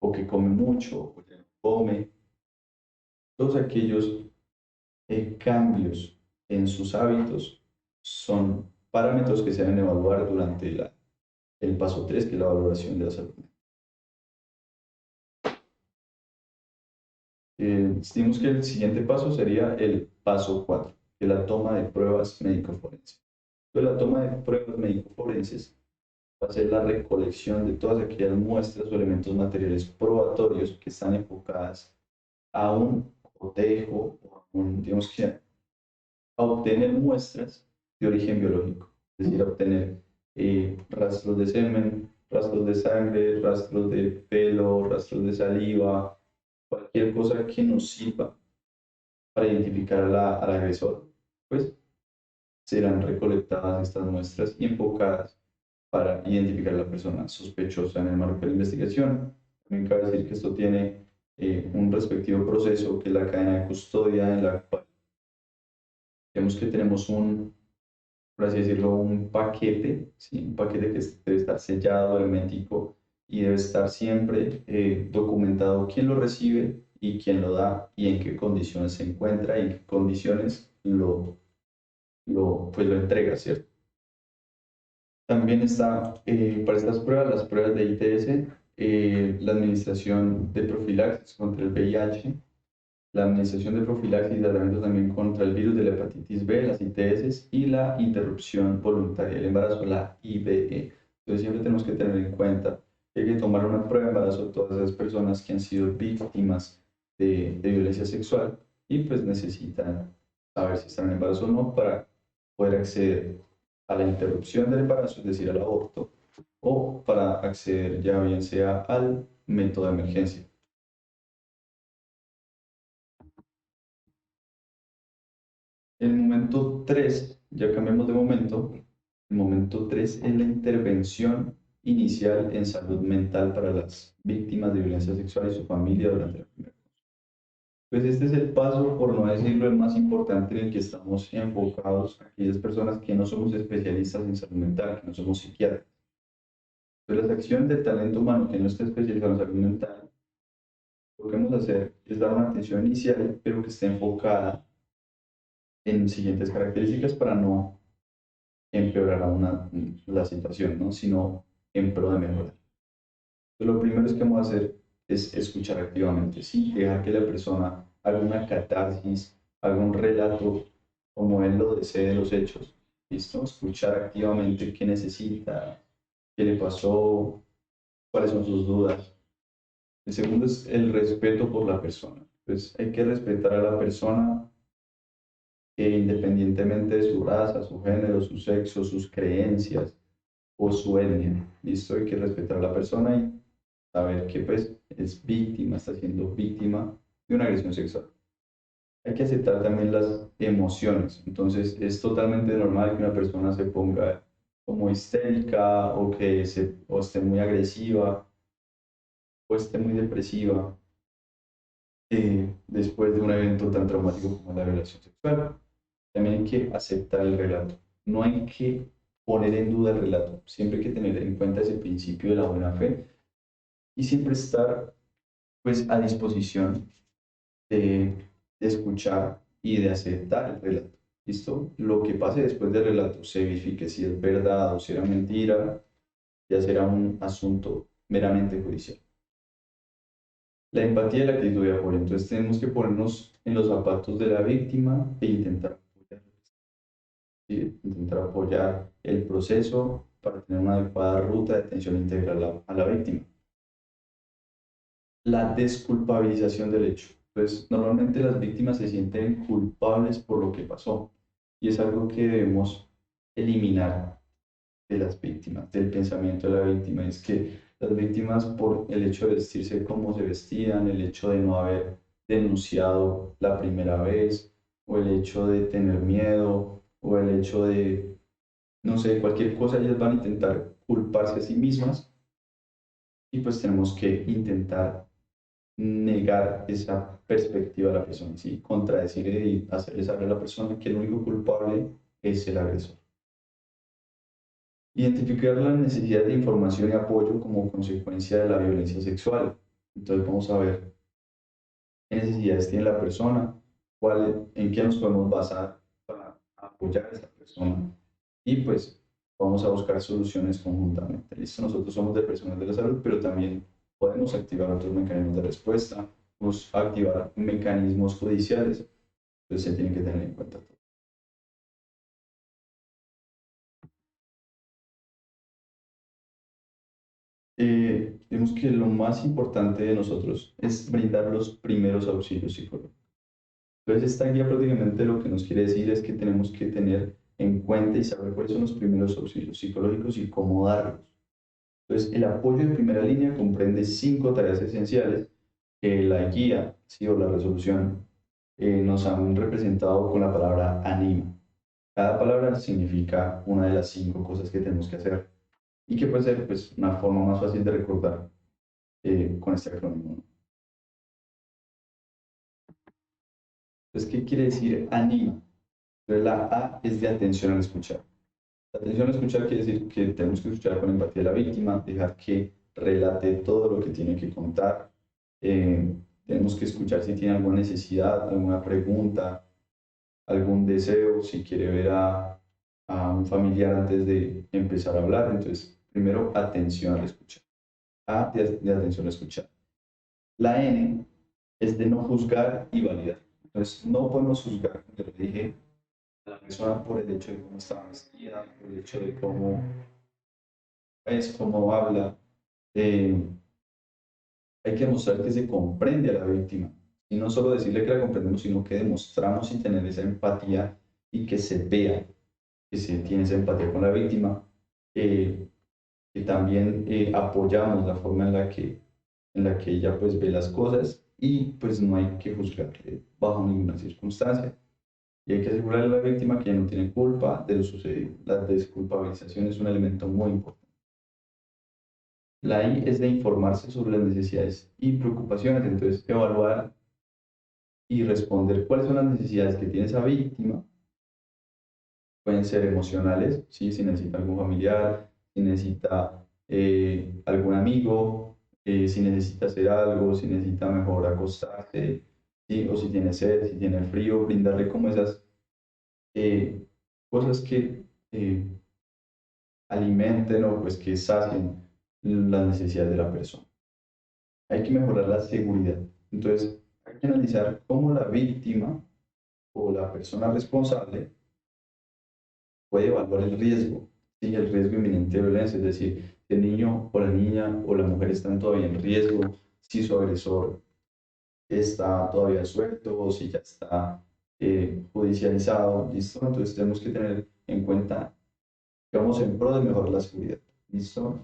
o que come mucho o ya no come. Todos aquellos cambios en sus hábitos son parámetros que se deben evaluar durante el paso 3, que es la valoración de la salud. Decimos que el siguiente paso sería el paso 4, que es la toma de pruebas médico-forenses. Entonces, la toma de pruebas médico-forenses va a ser la recolección de todas aquellas muestras o elementos materiales probatorios que están enfocadas a un cotejo o a un, digamos que a obtener muestras de origen biológico, es decir, a obtener rastros de semen, rastros de sangre, rastros de pelo, rastros de saliva, cualquier cosa que nos sirva para identificar al agresor, pues serán recolectadas estas muestras y enfocadas para identificar a la persona sospechosa en el marco de la investigación. También cabe decir que esto tiene un respectivo proceso que es la cadena de custodia en la cual vemos que tenemos por así decirlo, un paquete, ¿sí? Un paquete que debe estar sellado, hermético y debe estar siempre documentado quién lo recibe y quién lo da y en qué condiciones se encuentra y en qué condiciones pues lo entrega, ¿cierto? También está para estas pruebas, las pruebas de ITS, la administración de profilaxis contra el VIH, la administración de profilaxis y tratamiento también contra el virus de la hepatitis B, las ITS y la interrupción voluntaria del embarazo, la IVE. Entonces siempre tenemos que tener en cuenta que hay que tomar una prueba de embarazo a todas esas personas que han sido víctimas de violencia sexual y pues necesitan saber si están en embarazo o no para poder acceder a la interrupción del embarazo, es decir, al aborto, o para acceder ya bien sea al método de emergencia. El momento 3, ya cambiamos de momento, el momento 3 es la intervención inicial en salud mental para las víctimas de violencia sexual y su familia durante la primera. Pues este es el paso, por no decirlo, el más importante en el que estamos enfocados aquellas personas que no somos especialistas en salud mental, que no somos psiquiatras. Pues las acciones del talento humano que no esté especializado en salud mental, lo que vamos a hacer es dar una atención inicial, pero que esté enfocada en siguientes características para no empeorar aún la situación, ¿no? Sino en pro de mejorar. Entonces, lo primero es que vamos a hacer es escuchar activamente, ¿sí? Dejar que la persona haga una catarsis, haga un relato como él lo desee de los hechos, ¿listo? Escuchar activamente qué necesita, qué le pasó, cuáles son sus dudas. El segundo es el respeto por la persona. Pues hay que respetar a la persona independientemente de su raza, su género, su sexo, sus creencias o su etnia. Listo, hay que respetar a la persona y saber que pues es víctima, está siendo víctima de una agresión sexual. Hay que aceptar también las emociones. Entonces es totalmente normal que una persona se ponga como histérica o esté muy agresiva o esté muy depresiva después de un evento tan traumático como la violación sexual. También hay que aceptar el relato. No hay que poner en duda el relato. Siempre hay que tener en cuenta ese principio de la buena fe y siempre estar pues a disposición de escuchar y de aceptar el relato. ¿Listo? Lo que pase después del relato se verifique si es verdad o si era mentira, ya será un asunto meramente judicial. La empatía y la actitud de apoyo. Entonces tenemos que ponernos en los zapatos de la víctima e intentar apoyar, ¿sí? Intentar apoyar el proceso para tener una adecuada ruta de atención integral a la víctima. La desculpabilización del hecho. Pues normalmente las víctimas se sienten culpables por lo que pasó y es algo que debemos eliminar de las víctimas, del pensamiento de la víctima. Es que las víctimas, por el hecho de vestirse como se vestían, el hecho de no haber denunciado la primera vez, o el hecho de tener miedo, o el hecho de, no sé, cualquier cosa, ellas van a intentar culparse a sí mismas y pues tenemos que intentar negar esa perspectiva a la persona, ¿sí? Contradecir y hacerle saber a la persona que el único culpable es el agresor. Identificar la necesidad de información y apoyo como consecuencia de la violencia sexual. Entonces vamos a ver qué necesidades tiene la persona, en qué nos podemos basar para apoyar a esa persona y pues vamos a buscar soluciones conjuntamente. Listo, nosotros somos de personas de la salud, pero también podemos activar otros mecanismos de respuesta, podemos activar mecanismos judiciales, entonces se tienen que tener en cuenta todo. Vemos que lo más importante de nosotros es brindar los primeros auxilios psicológicos. Entonces, esta guía prácticamente lo que nos quiere decir es que tenemos que tener en cuenta y saber cuáles son los primeros auxilios psicológicos y cómo darlos. Entonces, el apoyo de primera línea comprende 5 tareas esenciales que la guía, sí, o la resolución nos han representado con la palabra anima. Cada palabra significa una de las 5 cosas que tenemos que hacer y que puede ser pues, una forma más fácil de recordar con este acrónimo, ¿no? Entonces, ¿qué quiere decir anima? Entonces, la A es de atención al escuchar. La atención al escuchar quiere decir que tenemos que escuchar con empatía a la víctima, dejar que relate todo lo que tiene que contar. Tenemos que escuchar si tiene alguna necesidad, alguna pregunta, algún deseo, si quiere ver a un familiar antes de empezar a hablar. Entonces, primero, atención al escuchar. A de atención al escuchar. La N es de no juzgar y validar. Entonces, no podemos juzgar, como te lo dije, a la persona por el hecho de cómo está vestida, por el hecho de cómo es, cómo habla. Eh, hay que mostrar que se comprende a la víctima. Y no solo decirle que la comprendemos, sino que demostramos y tener esa empatía y que se vea que se tiene esa empatía con la víctima. Eh, que también apoyamos la forma en la que ella pues ve las cosas y pues no hay que juzgarle bajo ninguna circunstancia. Y hay que asegurarle a la víctima que no tiene culpa de lo sucedido. La desculpabilización es un elemento muy importante. La I es de informarse sobre las necesidades y preocupaciones, entonces evaluar y responder cuáles son las necesidades que tiene esa víctima. Pueden ser emocionales, ¿sí? Si necesita algún familiar, si necesita algún amigo, si necesita hacer algo, si necesita mejor acostarse, ¿sí? O si tiene sed, si tiene frío, brindarle como esas eh, cosas que alimenten o pues que sacien las necesidades de la persona. Hay que mejorar la seguridad. Entonces, hay que analizar cómo la víctima o la persona responsable puede evaluar el riesgo, ¿sí? El riesgo inminente de violencia, es decir, si el niño o la niña o la mujer están todavía en riesgo, si su agresor está todavía suelto o si ya está judicializado, ¿listo? Entonces tenemos que tener en cuenta que vamos en pro de mejorar la seguridad, ¿listo?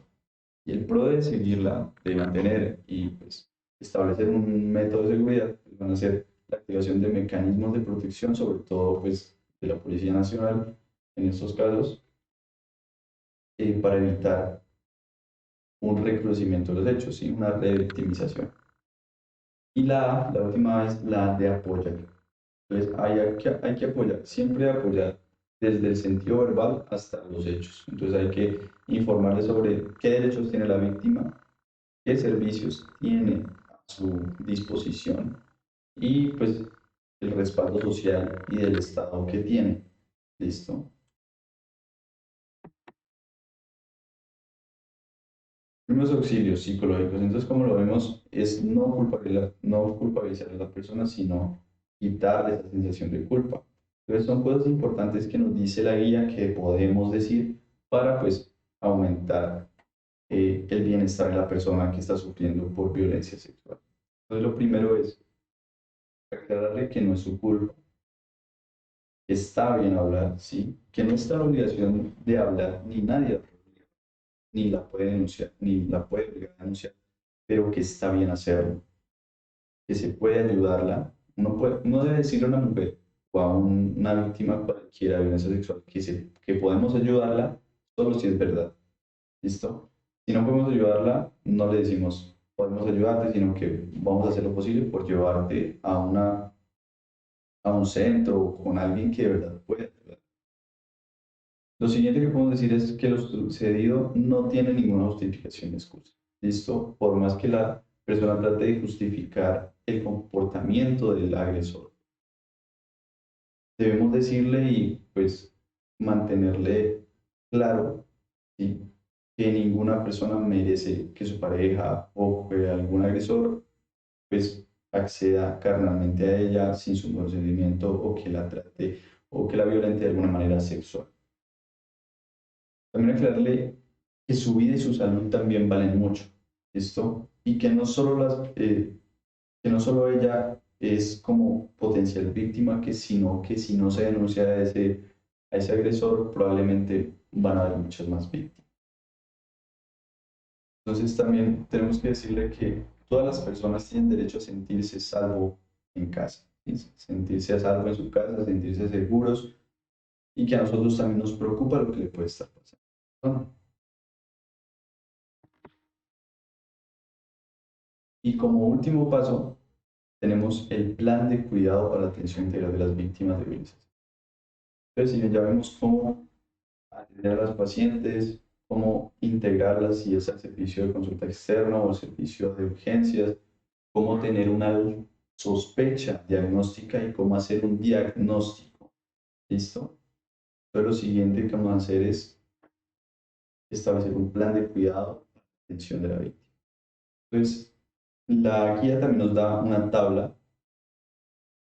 Y el pro de seguirla, de mantener y pues establecer un método de seguridad, pues, van a ser la activación de mecanismos de protección, sobre todo pues de la Policía Nacional en estos casos, para evitar un recrudecimiento de los hechos, ¿sí? Una revictimización. Y la última es la de apoyar. Entonces, hay que apoyar, siempre apoyar desde el sentido verbal hasta los hechos. Entonces, hay que informarle sobre qué derechos tiene la víctima, qué servicios tiene a su disposición y pues el respaldo social y del Estado que tiene. ¿Listo? Primeros auxilios psicológicos. Entonces, como lo vemos, es no culpabilizar a la persona, sino quitarle esa sensación de culpa. Entonces, son cosas importantes que nos dice la guía que podemos decir para, pues, aumentar el bienestar de la persona que está sufriendo por violencia sexual. Entonces, lo primero es aclararle que no es su culpa, que está bien hablar, ¿sí? Que no está en la obligación de hablar, ni nadie ni la puede denunciar, ni la puede obligar a denunciar, pero que está bien hacerlo, que se puede ayudarla. Uno debe decirle a una mujer o a una víctima cualquiera de violencia sexual que podemos ayudarla solo si es verdad. ¿Listo? Si no podemos ayudarla, no le decimos podemos ayudarte, sino que vamos a hacer lo posible por llevarte a un centro o con alguien que de verdad pueda ayudar. Lo siguiente que podemos decir es que lo sucedido no tiene ninguna justificación ni excusa. ¿Listo? Por más que la persona trate de justificar el comportamiento del agresor, debemos decirle y pues mantenerle claro, ¿sí? Que ninguna persona merece que su pareja o que algún agresor pues acceda carnalmente a ella sin su consentimiento o que la trate o que la violente de alguna manera sexual. También aclararle que su vida y su salud también valen mucho, ¿listo? Y que no solo ella es como potencial víctima, sino que si no se denuncia a ese agresor, probablemente van a haber muchas más víctimas. Entonces también tenemos que decirle que todas las personas tienen derecho a sentirse salvo en casa, ¿sí? Sentirse a salvo en su casa, sentirse seguros y que a nosotros también nos preocupa lo que le puede estar pasando. Y como último paso, tenemos el plan de cuidado para la atención integral de las víctimas de violencia. Entonces, si ya vemos cómo atender a las pacientes, cómo integrarlas si es al servicio de consulta externa o al servicio de urgencias, cómo tener una sospecha diagnóstica y cómo hacer un diagnóstico. ¿Listo? Entonces, lo siguiente que vamos a hacer es establecer un plan de cuidado para la atención de la víctima. Entonces, la guía también nos da una tabla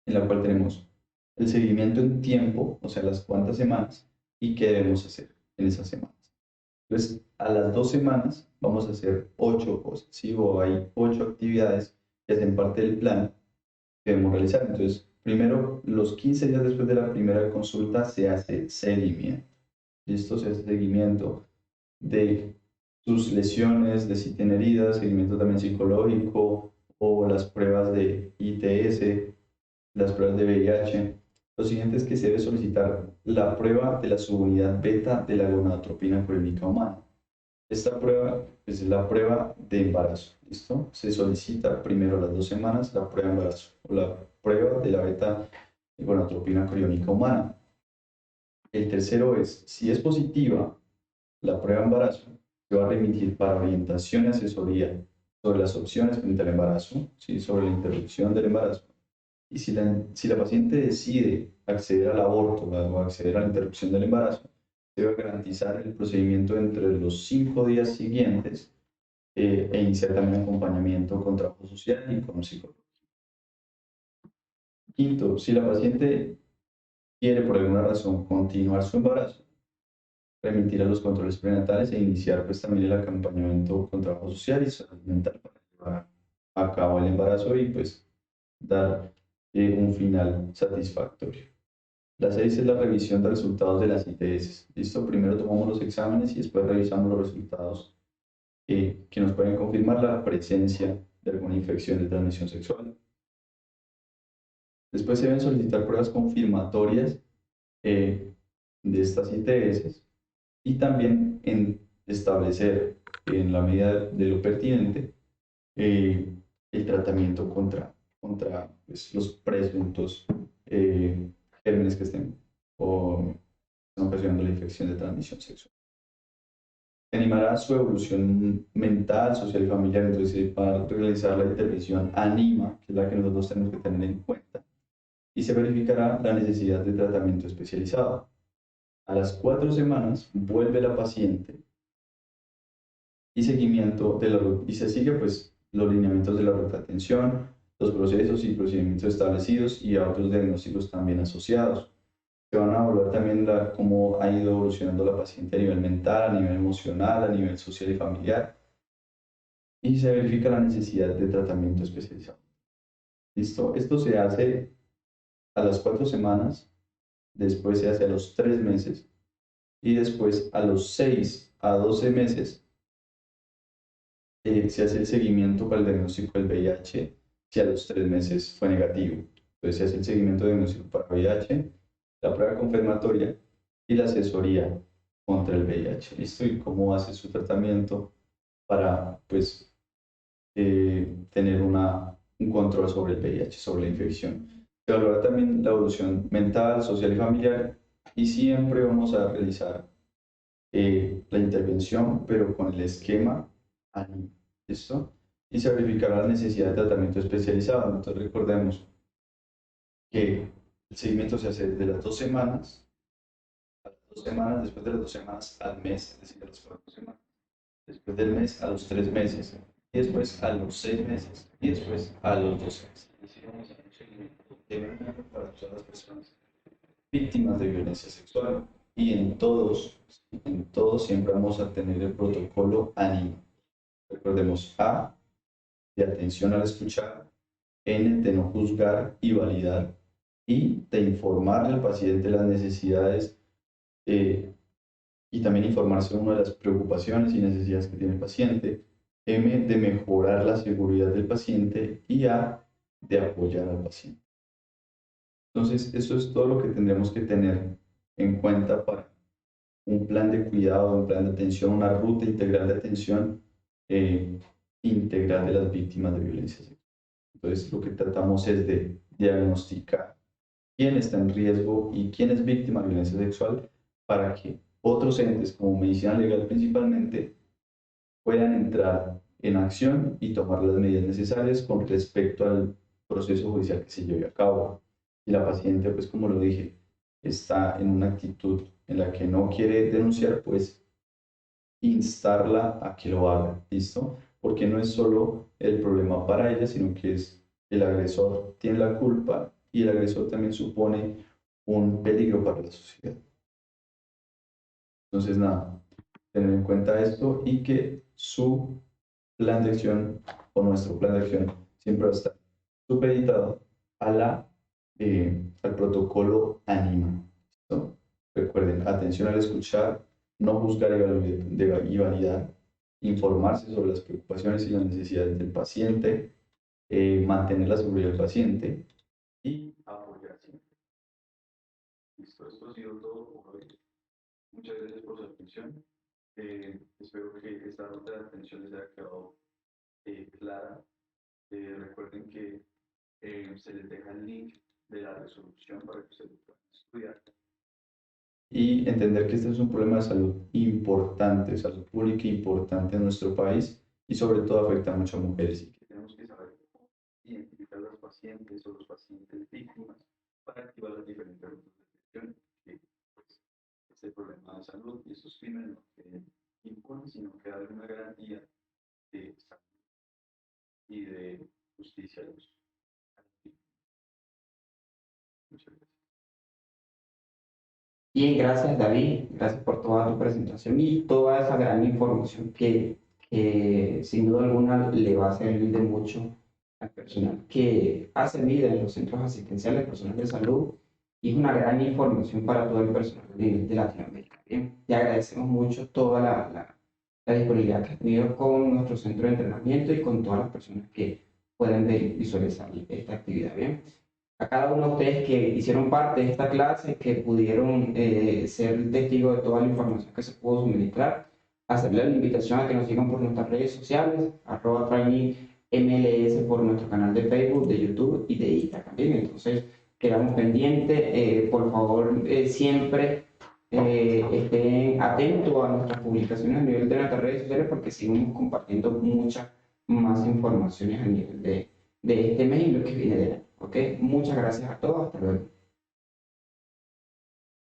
en la cual tenemos el seguimiento en tiempo, o sea, las cuántas semanas y qué debemos hacer en esas semanas. Entonces, a las 2 semanas vamos a hacer 8 cosas, ¿sí? O hay 8 actividades que hacen parte del plan que debemos realizar. Entonces, primero, los 15 días después de la primera consulta se hace seguimiento. ¿Listo? Se hace seguimiento de sus lesiones, de si tiene heridas, seguimiento también psicológico o las pruebas de ITS, las pruebas de VIH. Lo siguiente es que se debe solicitar la prueba de la subunidad beta de la gonadotropina coriónica humana. Esta prueba es la prueba de embarazo, ¿listo? Se solicita primero a las 2 semanas la prueba de embarazo o la prueba de la beta gonadotropina coriónica humana. El tercero es, si es positiva la prueba de embarazo, se va a remitir para orientación y asesoría sobre las opciones frente al embarazo, ¿sí? Sobre la interrupción del embarazo. Y si la paciente decide acceder al aborto o acceder a la interrupción del embarazo, debe garantizar el procedimiento entre los 5 días siguientes e iniciar también acompañamiento con trabajo social y con un psicólogo. Quinto, si la paciente quiere por alguna razón continuar su embarazo, remitir a los controles prenatales e iniciar pues también el acompañamiento con trabajo social y salud mental para llevar a cabo el embarazo y pues dar un final satisfactorio. La 6 es la revisión de resultados de las ITS. ¿Listo? Primero tomamos los exámenes y después revisamos los resultados que nos pueden confirmar la presencia de alguna infección de transmisión sexual. Después se deben solicitar pruebas confirmatorias de estas ITS y también establecer en la medida de lo pertinente eh, el tratamiento contra pues, los presuntos gérmenes que estén o están ocasionando la infección de transmisión sexual. Animará su evolución mental, social y familiar. Entonces, para realizar la intervención anima, que es la que nosotros tenemos que tener en cuenta, y se verificará la necesidad de tratamiento especializado. A las 4 semanas vuelve la paciente y seguimiento de la y se sigue pues los lineamientos de la ruta de atención, los procesos y procedimientos establecidos y a otros diagnósticos también asociados. Se van a evaluar también cómo ha ido evolucionando la paciente a nivel mental, a nivel emocional, a nivel social y familiar, y se verifica la necesidad de tratamiento especializado. ¿Listo? Esto se hace a las 4 semanas, después se hace a los 3 meses y después a los 6 a 12 meses se hace el seguimiento para el diagnóstico del VIH si a los 3 meses fue negativo. Entonces se hace el seguimiento de diagnóstico para VIH, la prueba confirmatoria y la asesoría contra el VIH. ¿Listo? Y cómo hace su tratamiento para pues, tener un control sobre el VIH, sobre la infección. Se evaluará también la evolución mental, social y familiar y siempre vamos a realizar la intervención, pero con el esquema ANI. ¿Listo? Y se verificará la necesidad de tratamiento especializado. Entonces recordemos que el seguimiento se hace de las 2 semanas a las 2 semanas, después de las 2 semanas al mes, es decir, a las 4 semanas, después del mes a los 3 meses, y después a los 6 meses, y después a los 12 meses. Es decir, vamos a hacer un seguimiento de verdad para todas las personas víctimas de violencia sexual y en todos siempre vamos a tener el protocolo ANIMA. Recordemos A, de atención al escuchar, N, de no juzgar y validar, I, de informarle al paciente las necesidades y también informarse de una de las preocupaciones y necesidades que tiene el paciente, M, de mejorar la seguridad del paciente y A, de apoyar al paciente. Entonces, eso es todo lo que tendremos que tener en cuenta para un plan de cuidado, un plan de atención, una ruta integral de atención integral de las víctimas de violencia sexual. Entonces, lo que tratamos es de diagnosticar quién está en riesgo y quién es víctima de violencia sexual para que otros entes, como medicina legal principalmente, puedan entrar en acción y tomar las medidas necesarias con respecto al proceso judicial que se lleve a cabo. Y la paciente, pues como lo dije, está en una actitud en la que no quiere denunciar, pues instarla a que lo haga, ¿listo? Porque no es solo el problema para ella, sino que es el agresor tiene la culpa y el agresor también supone un peligro para la sociedad. Entonces, nada, tener en cuenta esto y que su plan de acción o nuestro plan de acción siempre va a estar supeditado a al protocolo ANIMA. ¿Listo? Recuerden, atención al escuchar, no juzgar y validar, informarse sobre las preocupaciones y las necesidades del paciente, mantener la seguridad del paciente y apoyar siempre. Listo, esto ha sido todo por hoy. Muchas gracias por su atención. Espero que esta ruta de atención les haya quedado clara. Recuerden que se les deja el link de la resolución para que ustedes puedan estudiar. Y entender que este es un problema de salud importante, salud pública importante en nuestro país y sobre todo afecta a muchas mujeres y que tenemos que saber cómo identificar a los pacientes o los pacientes víctimas para activar las diferentes rutas de atención que pues, este problema de salud y estos crímenes no queden impunes, sino que dar una garantía de salud y de justicia a los víctimas. Muchas gracias. Bien, gracias David, gracias por toda tu presentación y toda esa gran información que sin duda alguna le va a servir de mucho al personal que hace vida en los centros asistenciales, personal de salud, y es una gran información para todo el personal de Latinoamérica. Bien, te agradecemos mucho toda la disponibilidad que has tenido con nuestro centro de entrenamiento y con todas las personas que pueden visualizar esta actividad. Bien, a cada uno de ustedes que hicieron parte de esta clase, que pudieron ser testigos de toda la información que se pudo suministrar, hacerle la invitación a que nos sigan por nuestras redes sociales, @trainingmls por nuestro canal de Facebook, de YouTube y de Instagram también. Entonces, quedamos pendientes. Por favor, siempre estén atentos a nuestras publicaciones a nivel de nuestras redes sociales porque seguimos compartiendo muchas más informaciones a nivel de este mes y lo que viene de él. ¿Ok? Muchas gracias a todos. Hasta luego.